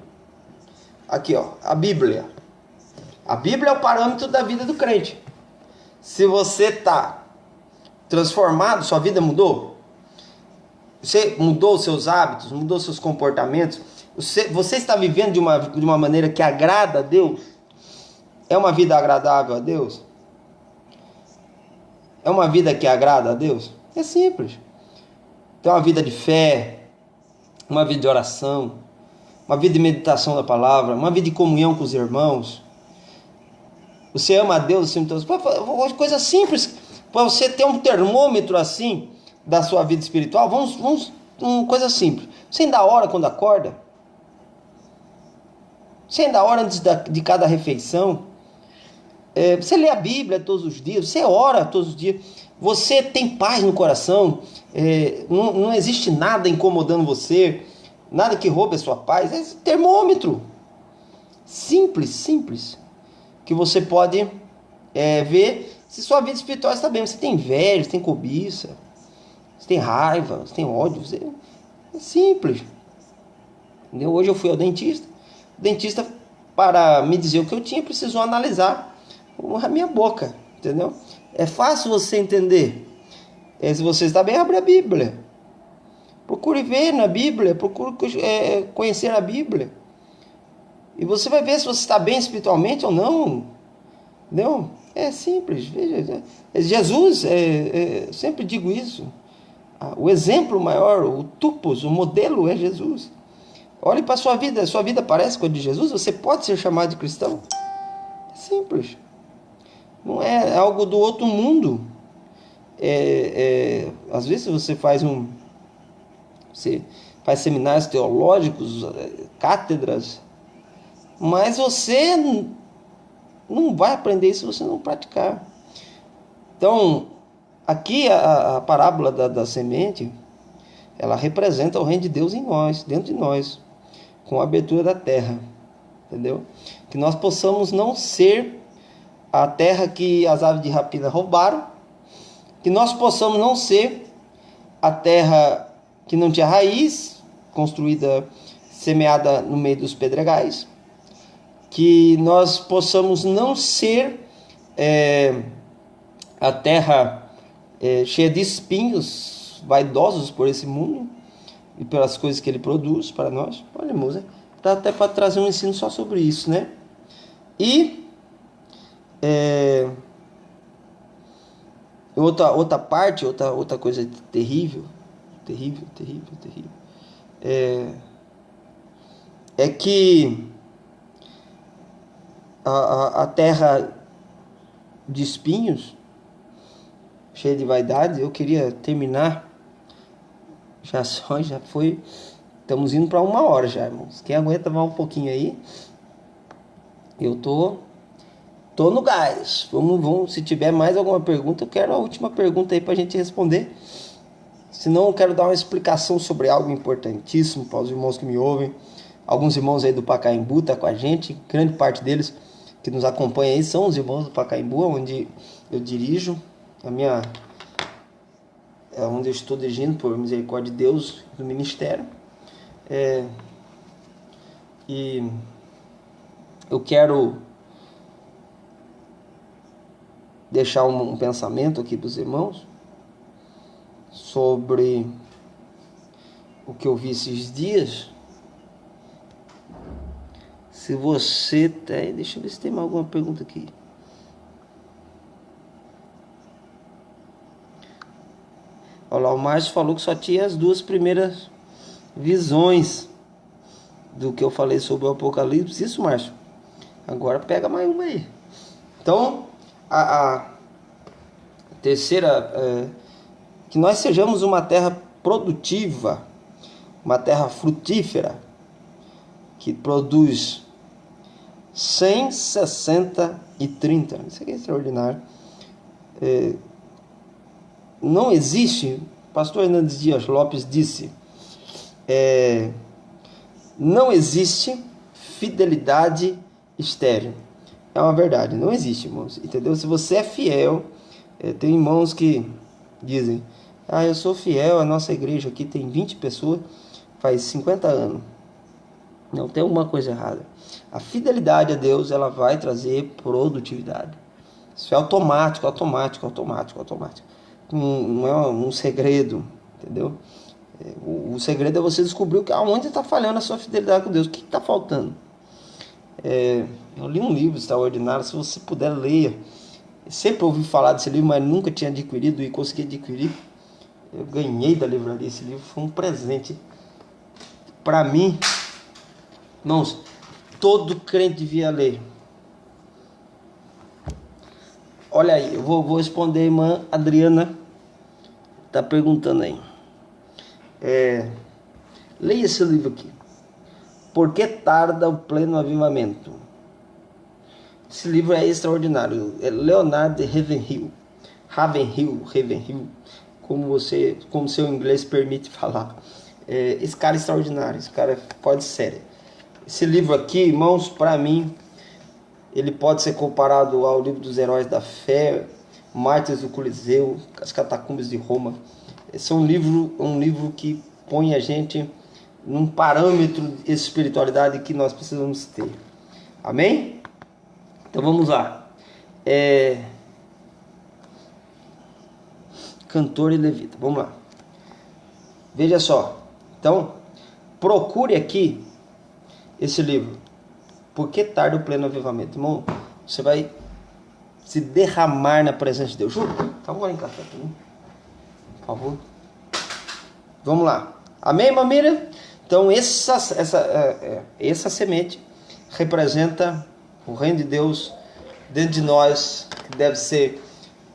Aqui, ó, a Bíblia. A Bíblia é o parâmetro da vida do crente. Se você está transformado, sua vida mudou. Você mudou os seus hábitos, mudou os seus comportamentos. Você está vivendo de uma maneira que agrada a Deus? É uma vida agradável a Deus? É uma vida que agrada a Deus? É simples. Tem uma vida de fé, uma vida de oração, uma vida de meditação da palavra, uma vida de comunhão com os irmãos. Você ama a Deus acima de todas. Coisa simples, para você ter um termômetro assim da sua vida espiritual. Vamos coisa simples. Você ainda ora quando acorda? Você ainda ora antes de cada refeição? Você lê a Bíblia todos os dias? Você ora todos os dias? Você tem paz no coração? Não existe nada incomodando você? Nada que roube a sua paz? É termômetro. Simples. Que você pode ver se sua vida espiritual está bem. Você tem inveja, você tem cobiça, você tem raiva, você tem ódio. É simples. Entendeu? Hoje eu fui ao dentista. O dentista, para me dizer o que eu tinha, precisou analisar a minha boca. Entendeu? É fácil você entender. Se você está bem, abre a Bíblia. Procure ver na Bíblia. Procure conhecer a Bíblia. E você vai ver se você está bem espiritualmente ou não. Entendeu? É simples. Veja, Jesus, sempre digo isso. O exemplo maior, o tupos, o modelo é Jesus. Olhe para a sua vida. Sua vida parece com a de Jesus. Você pode ser chamado de cristão. É simples. Não é algo do outro mundo. Às vezes você faz seminários teológicos, cátedras, mas você não vai aprender isso se você não praticar. Então, aqui a parábola da semente, ela representa o reino de Deus em nós, dentro de nós, com a abertura da terra, entendeu? Que nós possamos não ser a terra que as aves de rapina roubaram, que nós possamos não ser a terra que não tinha raiz, construída, semeada no meio dos pedregais, que nós possamos não ser a terra cheia de espinhos, vaidosos por esse mundo e pelas coisas que ele produz para nós. Olha, moça, dá até para trazer um ensino só sobre isso, né? E outra parte, outra coisa terrível, é que a terra de espinhos, cheia de vaidade. Eu queria terminar, já foi, estamos indo para 1 hora já, irmãos. Quem aguenta mais um pouquinho aí? Eu tô no gás. Vamos, se tiver mais alguma pergunta, eu quero a última pergunta aí para a gente responder. Senão eu quero dar uma explicação sobre algo importantíssimo para os irmãos que me ouvem. Alguns irmãos aí do Pacaembu estão com a gente, grande parte deles que nos acompanham aí são os irmãos do Pacaembu, onde eu dirijo, onde eu estou dirigindo por misericórdia de Deus do ministério. E eu quero deixar um pensamento aqui para os irmãos sobre o que eu vi esses dias. Se você tem... Deixa eu ver se tem mais alguma pergunta aqui. Olha lá, o Márcio falou que só tinha as 2 primeiras visões do que eu falei sobre o Apocalipse. Isso, Márcio? Agora pega mais uma aí. Então, Terceira, que nós sejamos uma terra produtiva, uma terra frutífera, que produz 100, 60 e 30. Isso aqui é extraordinário. Não existe, o pastor Hernandes Dias Lopes disse, não existe fidelidade estéril. É uma verdade, não existe, irmãos, entendeu? Se você é fiel, tem irmãos que dizem, eu sou fiel, a nossa igreja aqui tem 20 pessoas, faz 50 anos. Não, tem alguma coisa errada. A fidelidade a Deus, ela vai trazer produtividade. Isso é automático. Não é um segredo, entendeu? O segredo é você descobrir aonde está falhando a sua fidelidade com Deus. O que está faltando? Eu li um livro extraordinário, se você puder ler. Eu sempre ouvi falar desse livro, mas nunca tinha adquirido e consegui adquirir. Eu ganhei da livraria esse livro, foi um presente para mim. Irmãos, todo crente devia ler. Olha aí, eu vou responder a irmã Adriana, está perguntando aí. Leia esse livro aqui. Por que tarda o pleno avivamento? Esse livro é extraordinário. É Leonard Ravenhill, como seu inglês permite falar. Esse cara é extraordinário, esse cara é fora de série. Esse livro aqui, irmãos, para mim, ele pode ser comparado ao livro dos Heróis da Fé, Mártires do Coliseu, As Catacumbas de Roma. Esse é um livro que põe a gente num parâmetro de espiritualidade que nós precisamos ter. Amém? Então vamos lá. Cantor e levita. Vamos lá. Veja só. Então, procure aqui esse livro. Por que tarda o pleno avivamento? Irmão, você vai se derramar na presença de Deus. Ju, tá bom em café também? Por favor. Vamos lá. Amém, irmã Miriam? Então, essa semente representa o reino de Deus dentro de nós, que deve ser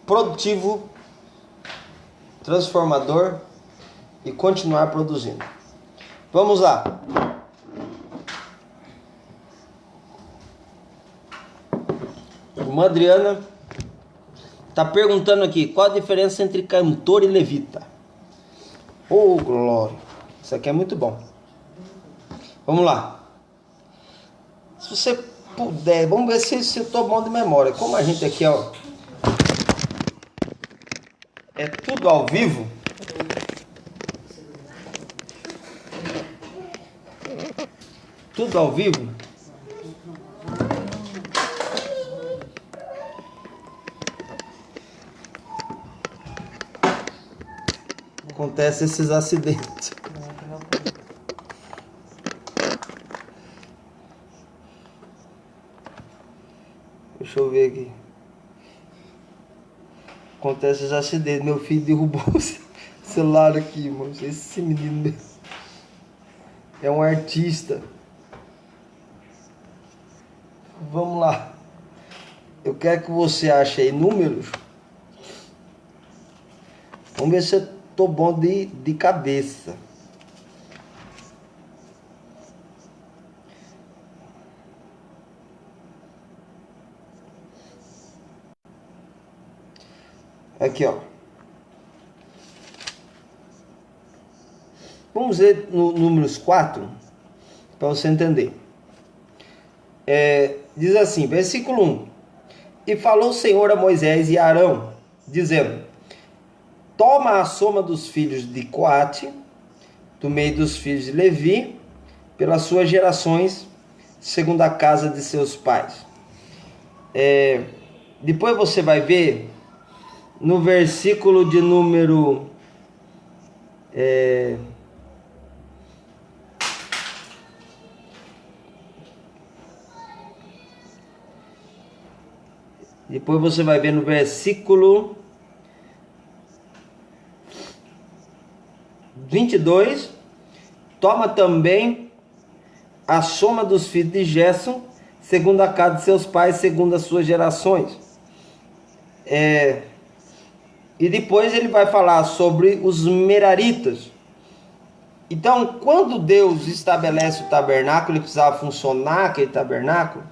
produtivo, transformador e continuar produzindo. Vamos lá. Irmã Adriana está perguntando aqui, qual a diferença entre cantor e levita? Oh, glória! Isso aqui é muito bom. Vamos lá. Se você puder, vamos ver se eu estou bom de memória. Como a gente aqui, ó, é tudo ao vivo. Tudo ao vivo. Acontece esses acidentes. Deixa eu ver aqui. Acontece esses acidentes. Meu filho derrubou o celular aqui, irmão. Esse menino é um artista. Vamos lá. Eu quero que você ache aí números. Vamos ver se eu tô bom de cabeça. Aqui, ó. Vamos ver no números 4, para você entender. Diz assim, versículo 1. E falou o Senhor a Moisés e a Arão, dizendo: toma a soma dos filhos de Coate, do meio dos filhos de Levi, pelas suas gerações, segundo a casa de seus pais. Depois você vai ver no versículo de número depois você vai ver no versículo 22, toma também a soma dos filhos de Gerson, segundo a casa de seus pais, segundo as suas gerações. E depois ele vai falar sobre os meraritas. Então, quando Deus estabelece o tabernáculo, ele precisava funcionar aquele tabernáculo.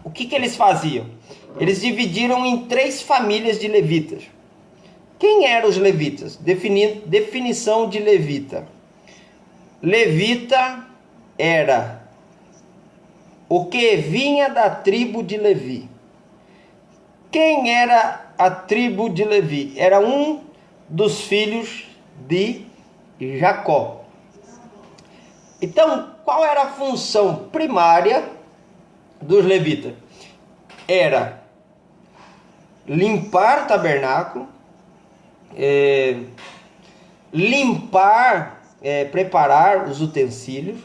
O que eles faziam? Eles dividiram em 3 famílias de levitas. Quem eram os levitas? Definição de levita. Levita era o que vinha da tribo de Levi. Quem era a tribo de Levi? Era um dos filhos de Jacó. Então, qual era a função primária dos levitas? Era limpar o tabernáculo, preparar os utensílios,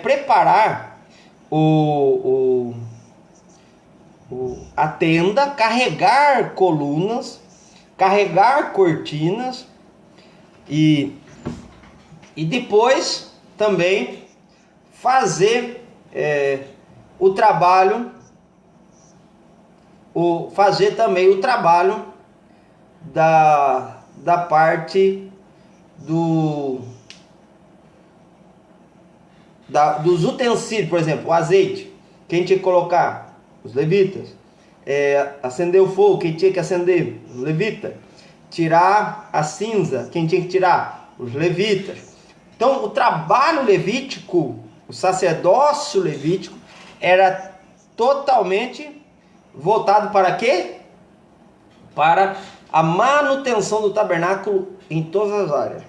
preparar a tenda, carregar colunas, carregar cortinas e depois também fazer o trabalho da parte dos utensílios. Por exemplo, o azeite, quem tinha que colocar? Os levitas. Acender o fogo, quem tinha que acender? Os levitas. Tirar a cinza, quem tinha que tirar? Os levitas. Então, o trabalho levítico, o sacerdócio levítico, era totalmente voltado para quê? Para a manutenção do tabernáculo em todas as áreas.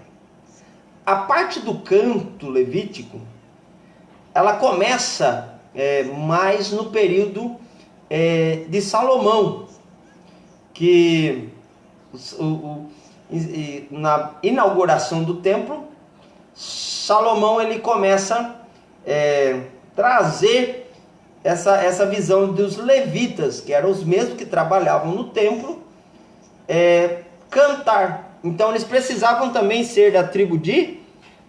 A parte do canto levítico, ela começa mais no período de Salomão, que na inauguração do templo, Salomão ele começa a trazer essa visão dos levitas, que eram os mesmos que trabalhavam no templo, cantar. Então eles precisavam também ser da tribo de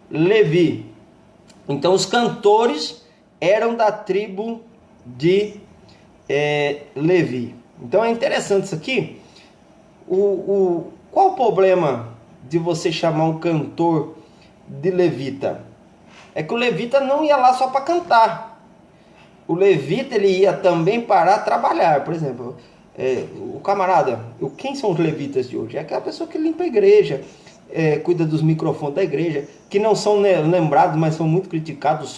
Levi. Então os cantores eram da tribo de Levi. Então é interessante isso aqui. Qual o problema de você chamar um cantor de levita? É que o levita não ia lá só para cantar. O levita ele ia também para trabalhar. Por exemplo, o camarada, quem são os levitas de hoje? É aquela pessoa que limpa a igreja, cuida dos microfones da igreja, que não são lembrados, mas são muito criticados,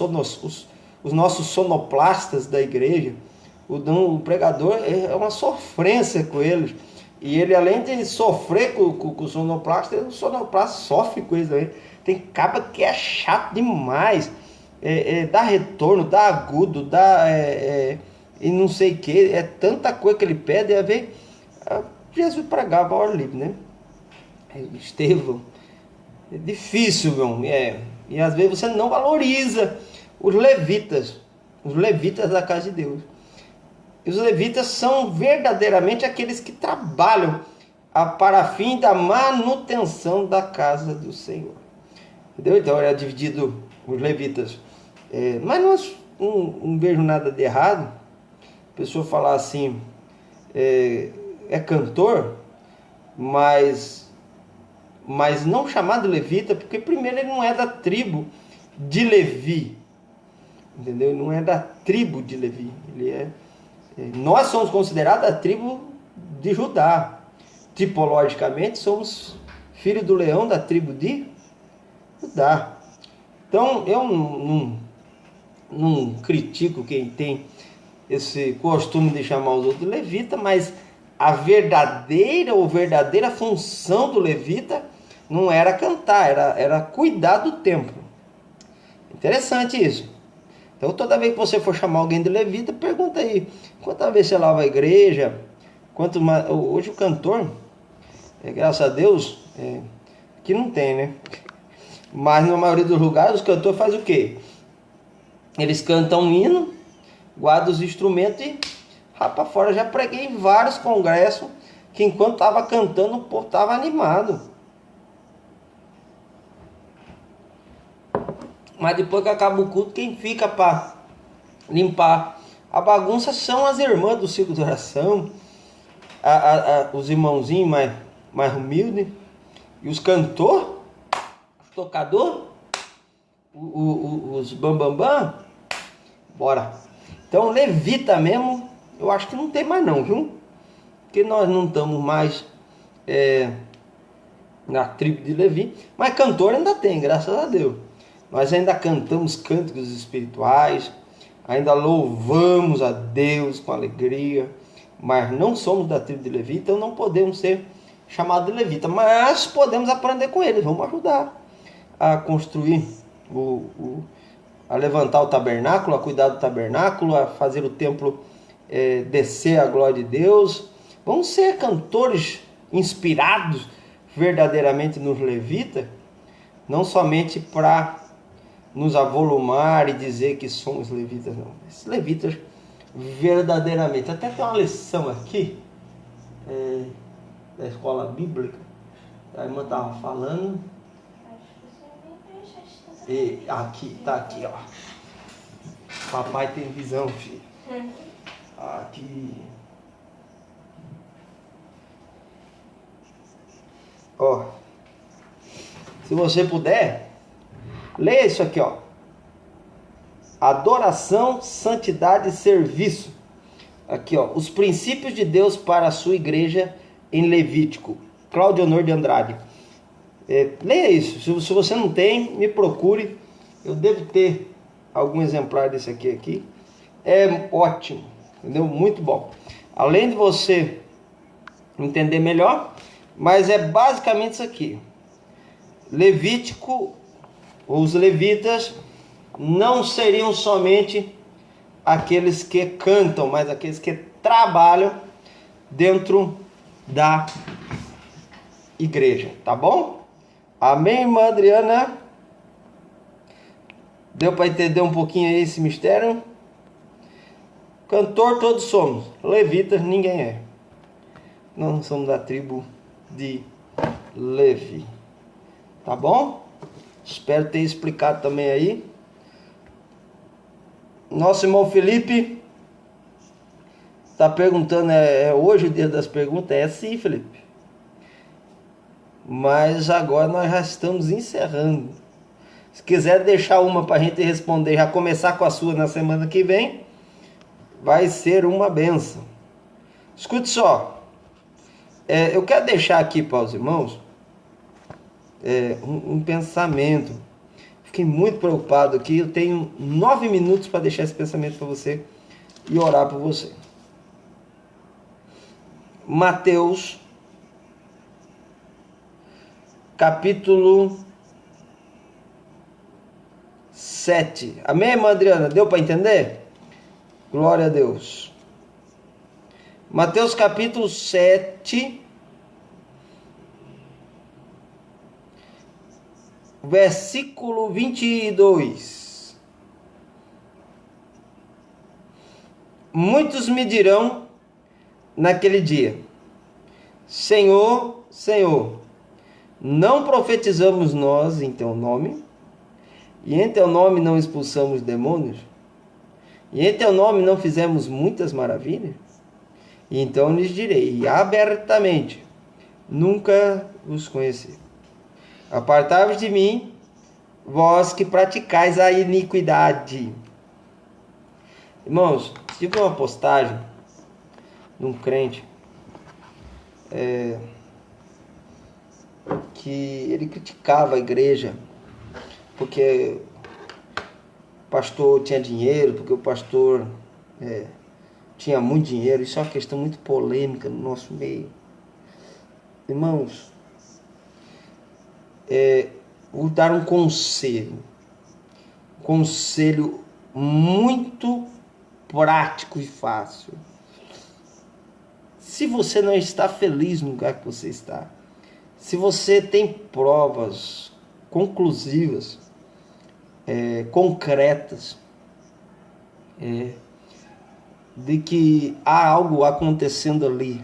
os nossos sonoplastas da igreja. O pregador é uma sofrência com eles. E ele, além de sofrer com o sonoplasta, o sonoplasta sofre com eles também. Tem capa que é chato demais. Dá retorno, dá agudo, dá e não sei o que. É tanta coisa que ele pede. Jesus pregava a hora livre, né? Estevão. É difícil, meu. E às vezes você não valoriza os levitas da casa de Deus. E os levitas são verdadeiramente aqueles que trabalham para fim da manutenção da casa do Senhor. Entendeu? Então era dividido os levitas. Mas não vejo nada de errado. A pessoa falar assim, é cantor, mas não chamado levita, porque primeiro ele não é da tribo de Levi. Entendeu? Ele não é da tribo de Levi. Nós somos considerados a tribo de Judá. Tipologicamente, somos filho do leão da tribo de Judá. Então, eu não critico quem tem esse costume de chamar os outros de levita, mas a verdadeira função do levita não era cantar, era cuidar do templo. Interessante isso. Então, toda vez que você for chamar alguém de levita, pergunta aí, quantas vezes você lava a igreja? Hoje o cantor, graças a Deus, que não tem, né? Mas na maioria dos lugares, os cantores fazem o quê? Eles cantam um hino, guardam os instrumentos e rapa fora. Já preguei em vários congressos que enquanto estava cantando, o povo estava animado. Mas depois que acaba o culto, quem fica para limpar A bagunça são as irmãs do ciclo de oração, os irmãozinhos mais humildes, e os cantores, os tocadores, os bambambam. Bora. Então, levita mesmo, eu acho que não tem mais não, viu? Porque nós não estamos mais na tribo de Levi, mas cantor ainda tem, graças a Deus. Nós ainda cantamos cânticos espirituais, ainda louvamos a Deus com alegria, mas não somos da tribo de Levi, então não podemos ser chamados de levita, mas podemos aprender com eles, vamos ajudar a construir, a levantar o tabernáculo, a cuidar do tabernáculo, a fazer o templo descer a glória de Deus. Vamos ser cantores inspirados verdadeiramente nos levitas, não somente para nos avolumar e dizer que somos levitas, não. Esses levitas verdadeiramente. Até tem uma lição aqui da escola bíblica, a irmã estava falando, e aqui, tá aqui, ó. Papai tem visão, filho. Aqui. Ó. Se você puder, leia isso aqui, ó. Adoração, santidade e serviço. Aqui, ó. Os princípios de Deus para a sua igreja em Levítico. Cláudio Honor de Andrade. Leia isso. Se você não tem, me procure. Eu devo ter algum exemplar desse aqui. É ótimo. Entendeu? Muito bom. Além de você entender melhor, mas é basicamente isso aqui. Levítico, os levitas não seriam somente aqueles que cantam, mas aqueles que trabalham dentro da igreja, tá bom? Amém, irmã Adriana? Deu para entender um pouquinho aí esse mistério? Cantor todos somos, levitas ninguém é. Não somos da tribo de Levi. Tá bom? Espero ter explicado também aí. Nosso irmão Felipe está perguntando, é hoje o dia das perguntas? É sim, Felipe. Mas agora nós já estamos encerrando. Se quiser deixar uma para a gente responder, já começar com a sua na semana que vem, vai ser uma benção. Escute só. Eu quero deixar aqui para os irmãos um pensamento. Fiquei muito preocupado aqui. Eu tenho 9 minutos para deixar esse pensamento para você e orar por você. Mateus, capítulo 7. Amém, irmã Adriana? Deu para entender? Glória a Deus. Mateus capítulo 7, versículo 22. Muitos me dirão naquele dia: Senhor, Senhor, não profetizamos nós em teu nome? E em teu nome não expulsamos demônios? E em teu nome não fizemos muitas maravilhas? E então lhes direi abertamente: nunca os conheci. Apartai-vos de mim, vós que praticais a iniquidade. Irmãos, tive uma postagem de um crente que ele criticava a igreja porque o pastor tinha dinheiro, porque o pastor tinha muito dinheiro. Isso é uma questão muito polêmica no nosso meio. Irmãos, vou dar um conselho muito prático e fácil. Se você não está feliz no lugar que você está, se você tem provas conclusivas, concretas, de que há algo acontecendo ali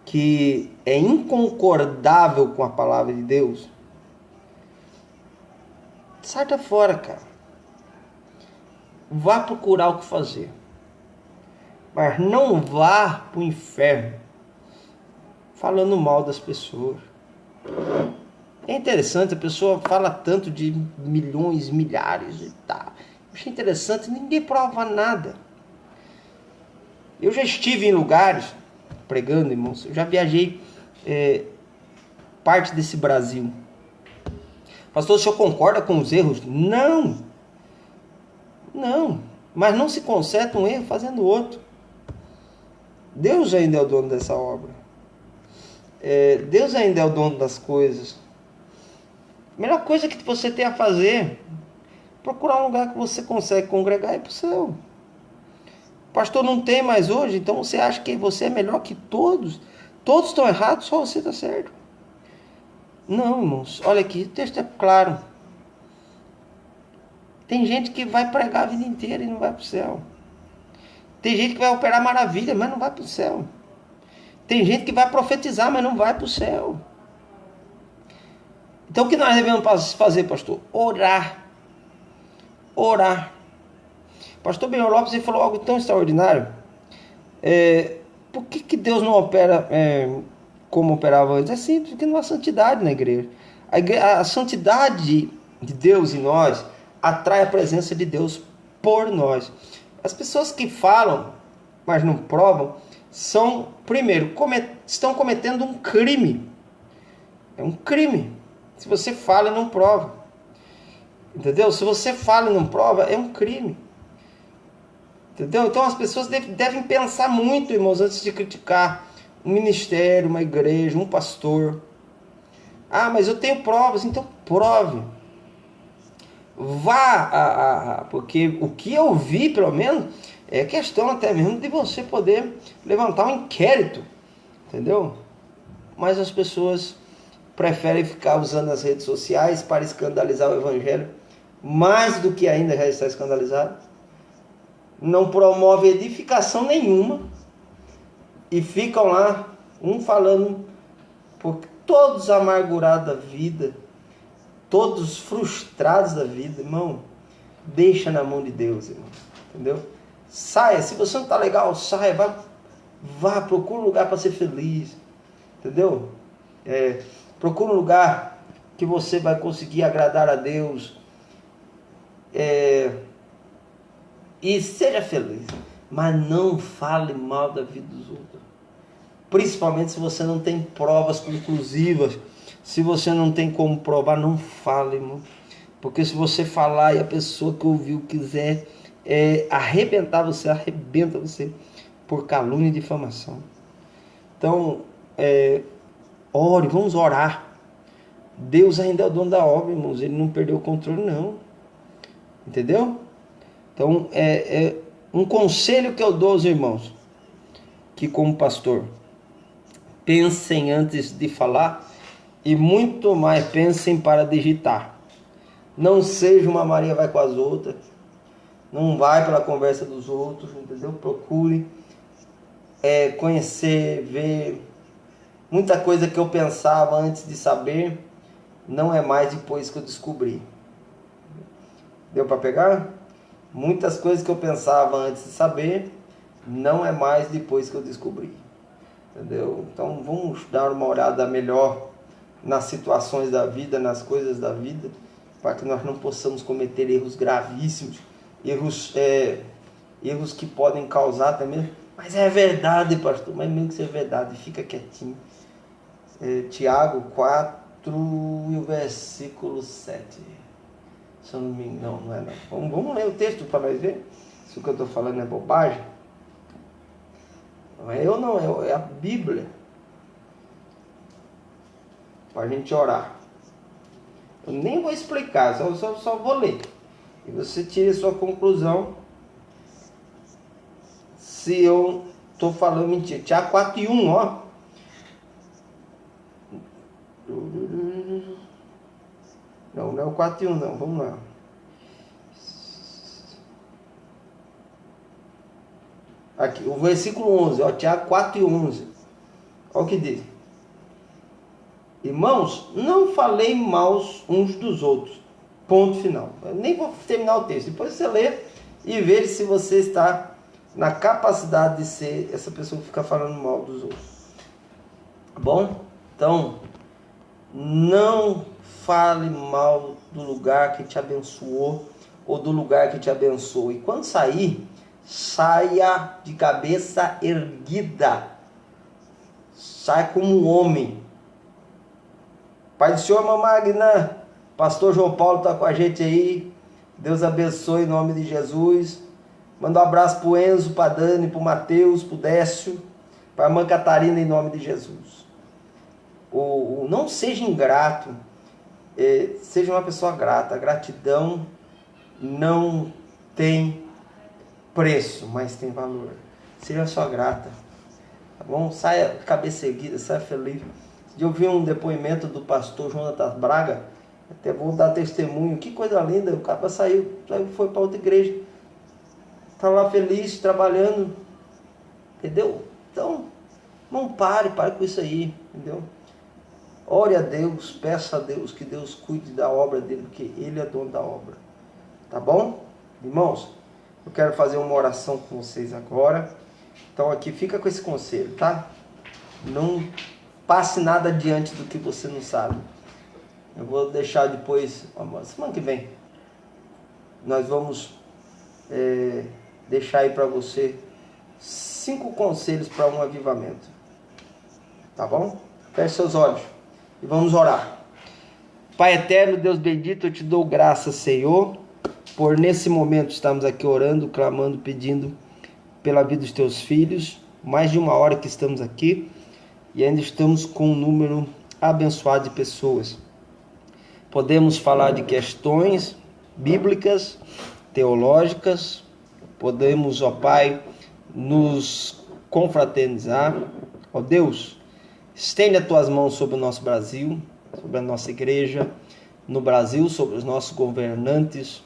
que é inconcordável com a palavra de Deus, sai fora, cara. vá procurar o que fazer. Mas não vá para o inferno falando mal das pessoas. É interessante, a pessoa fala tanto de milhões, milhares e tal. Eu achei interessante, ninguém prova nada. Eu já estive em lugares pregando, irmãos. Eu já viajei parte desse Brasil. Pastor, o senhor concorda com os erros? Não. Não. Mas não se conserta um erro fazendo outro. Deus ainda é o dono dessa obra. Deus ainda é o dono das coisas. A melhor coisa que você tem a fazer, procurar um lugar que você consegue congregar e ir para o céu. Pastor, não tem mais hoje, então você acha que você é melhor que todos? Todos estão errados, só você está certo. Não, irmãos, olha aqui, o texto é claro. Tem gente que vai pregar a vida inteira e não vai para o céu. Tem gente que vai operar maravilha, mas não vai para o céu. Tem gente que vai profetizar, mas não vai para o céu. Então o que nós devemos fazer, pastor? Orar. Orar. Pastor Benhor Lopes falou algo tão extraordinário. Por que Deus não opera como operava antes? É simples, porque não há santidade na igreja. A santidade de Deus em nós atrai a presença de Deus por nós. As pessoas que falam, mas não provam, são, primeiro, estão cometendo um crime. É um crime. Se você fala e não prova. Entendeu? Se você fala e não prova, é um crime. Entendeu? Então as pessoas devem pensar muito, irmãos, antes de criticar um ministério, uma igreja, um pastor. Ah, mas eu tenho provas, então prove. Vá, porque o que eu vi, pelo menos, é questão até mesmo de você poder levantar um inquérito. Entendeu? Mas as pessoas preferem ficar usando as redes sociais para escandalizar o evangelho, mais do que ainda já está escandalizado. Não promove edificação nenhuma e ficam lá, um falando, porque todos amargurados da vida, todos frustrados da vida, irmão, deixa na mão de Deus, irmão, entendeu? Saia, se você não está legal, saia, vá, procura um lugar para ser feliz, entendeu? Procura um lugar que você vai conseguir agradar a Deus, e seja feliz, mas não fale mal da vida dos outros, principalmente se você não tem provas conclusivas. Se você não tem como provar, não fale, irmão, porque se você falar e a pessoa que ouviu quiser arrebentar você, arrebenta você por calúnia e difamação. Então, ore, vamos orar. Deus ainda é o dono da obra, irmãos, ele não perdeu o controle, não, entendeu? Então, um conselho que eu dou aos irmãos, que como pastor, pensem antes de falar e muito mais pensem para digitar. Não seja uma Maria vai com as outras, não vai pela conversa dos outros, entendeu? Procure conhecer, ver. Muita coisa que eu pensava antes de saber, não é mais depois que eu descobri. Deu para pegar? Muitas coisas que eu pensava antes de saber, não é mais depois que eu descobri. Entendeu? Então vamos dar uma olhada melhor nas situações da vida, nas coisas da vida, para que nós não possamos cometer erros gravíssimos, erros que podem causar também. Mas é verdade, pastor, mas mesmo que seja verdade, fica quietinho. Tiago 4 e o versículo 7. Se eu não me engano, não é não. Vamos ler o texto para nós ver se o que eu estou falando é bobagem. Não é eu não, é a Bíblia. Para a gente orar. Eu nem vou explicar, só vou ler. E você tira a sua conclusão se eu estou falando mentira. Tiago 4 e 1, ó. Não é o 4 e 1 não, vamos lá. Aqui, o versículo 11, ó, Tiago 4 e 11. Olha o que diz. Irmãos, não falei mal uns dos outros. Ponto final. Eu nem vou terminar o texto. Depois você lê e veja se você está na capacidade de ser essa pessoa que fica falando mal dos outros. Tá bom? Então, não fale mal do lugar que te abençoou ou do lugar que te abençoa. E quando sair, saia de cabeça erguida. Sai como um homem. Pai do Senhor, Irmã Magna, Pastor João Paulo está com a gente aí. Deus abençoe em nome de Jesus. Manda um abraço para o Enzo, para a Dani, para o Matheus, para o Décio, para a Irmã Catarina em nome de Jesus. Não seja ingrato, seja uma pessoa grata. A gratidão não tem preço, mas tem valor. Seja só grata, tá bom? Saia de cabeça erguida, saia feliz. Eu vi um depoimento do pastor Jonatas Braga, até vou dar testemunho, que coisa linda, o cara saiu, foi para outra igreja, está lá feliz, trabalhando, entendeu? Então, não pare com isso aí, entendeu? Ore a Deus, peça a Deus que Deus cuide da obra dele, porque Ele é dono da obra, tá bom? Irmãos, eu quero fazer uma oração com vocês agora, então aqui fica com esse conselho, tá? Não passe nada adiante do que você não sabe. Eu vou deixar depois, semana que vem, nós vamos deixar aí para você 5 conselhos para um avivamento. Tá bom? Feche seus olhos e vamos orar. Pai eterno, Deus bendito, eu te dou graças, Senhor, por nesse momento estamos aqui orando, clamando, pedindo pela vida dos teus filhos. Mais de 1 hora que estamos aqui e ainda estamos com um número abençoado de pessoas. Podemos falar de questões bíblicas, teológicas, podemos, ó Pai, nos confraternizar. Ó Deus, estende as tuas mãos sobre o nosso Brasil, sobre a nossa igreja no Brasil, sobre os nossos governantes,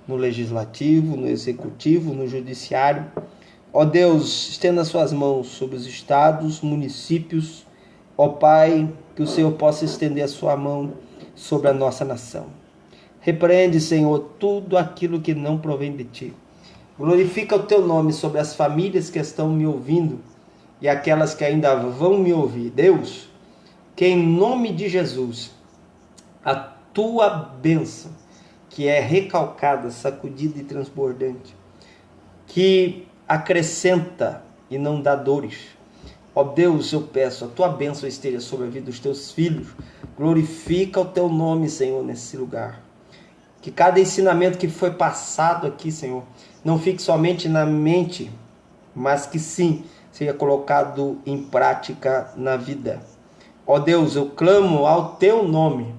no legislativo, no executivo, no judiciário. Ó Deus, estenda as suas mãos sobre os estados, municípios. Ó Pai, que o Senhor possa estender a sua mão sobre a nossa nação. Repreende, Senhor, tudo aquilo que não provém de Ti. Glorifica o Teu nome sobre as famílias que estão me ouvindo e aquelas que ainda vão me ouvir. Deus, que em nome de Jesus, a Tua bênção, que é recalcada, sacudida e transbordante, que acrescenta e não dá dores. Ó Deus, eu peço, a Tua bênção esteja sobre a vida dos Teus filhos. Glorifica o Teu nome, Senhor, nesse lugar. Que cada ensinamento que foi passado aqui, Senhor, não fique somente na mente, mas que sim, seja colocado em prática na vida. Ó Deus, eu clamo ao Teu nome.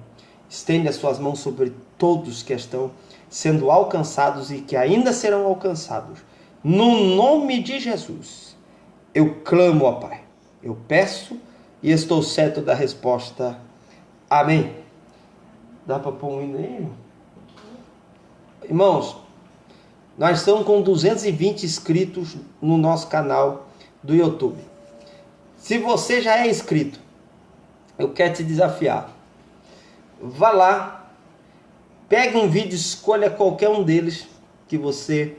Estende as Suas mãos sobre todos que estão sendo alcançados e que ainda serão alcançados. No nome de Jesus, eu clamo, ó Pai. Eu peço e estou certo da resposta. Amém. Dá para pôr um hino aí? Irmãos, nós estamos com 220 inscritos no nosso canal do YouTube. Se você já é inscrito, eu quero te desafiar. Vá lá, pegue um vídeo, escolha qualquer um deles que você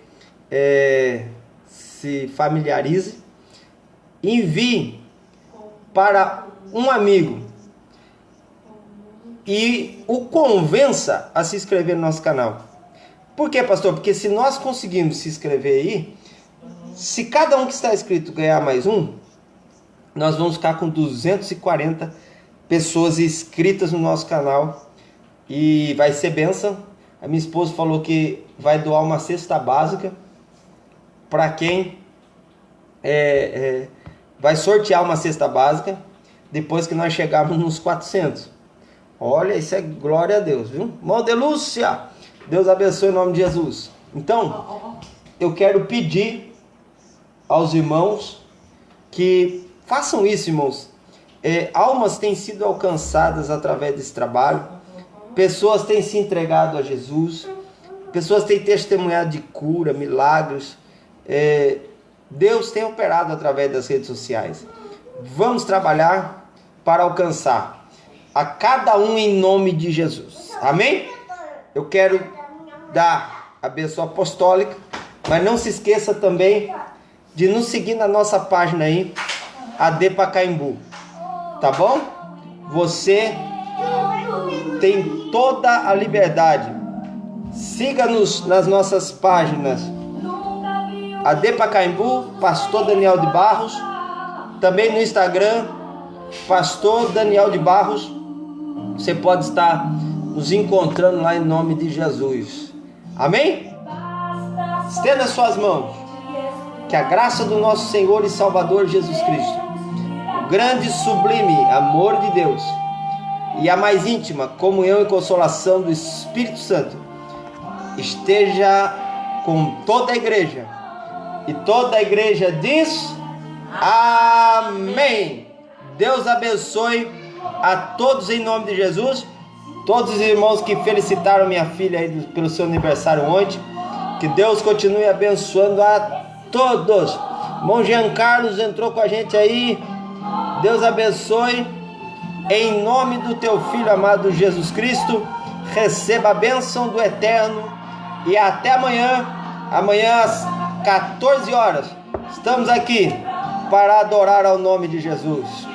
se familiarize, envie para um amigo e o convença a se inscrever no nosso canal. Por quê, pastor? Porque se nós conseguirmos se inscrever aí, se cada um que está inscrito ganhar mais um, nós vamos ficar com 240 pessoas inscritas no nosso canal e vai ser bênção. A minha esposa falou que vai doar uma cesta básica para quem vai sortear uma cesta básica depois que nós chegarmos nos 400. Olha, isso é glória a Deus, viu? Mondelúcia, Deus abençoe em nome de Jesus. Então, eu quero pedir aos irmãos que façam isso, irmãos. Almas têm sido alcançadas através desse trabalho. Pessoas têm se entregado a Jesus. Pessoas têm testemunhado de cura, milagres. Deus tem operado através das redes sociais. Vamos trabalhar para alcançar a cada um em nome de Jesus. Amém? Eu quero dar a bênção apostólica Mas não se esqueça também de nos seguir na nossa página aí, AD Pacaembu. Tá bom? Você tem toda a liberdade. Siga-nos nas nossas páginas AD Pacaembu, Pastor Daniel de Barros. Também no Instagram, Pastor Daniel de Barros. Você pode estar nos encontrando lá em nome de Jesus. Amém? Estenda suas mãos. Que a graça do nosso Senhor e Salvador Jesus Cristo, o grande e sublime amor de Deus e a mais íntima comunhão e consolação do Espírito Santo esteja com toda a igreja. E toda a igreja diz: amém. Deus abençoe a todos em nome de Jesus. Todos os irmãos que felicitaram minha filha aí pelo seu aniversário ontem, que Deus continue abençoando a todos. Irmão Jean Carlos entrou com a gente aí. Deus abençoe. Em nome do teu filho amado Jesus Cristo, receba a bênção do Eterno. E até amanhã. Amanhã às 14 horas. Estamos aqui para adorar ao nome de Jesus.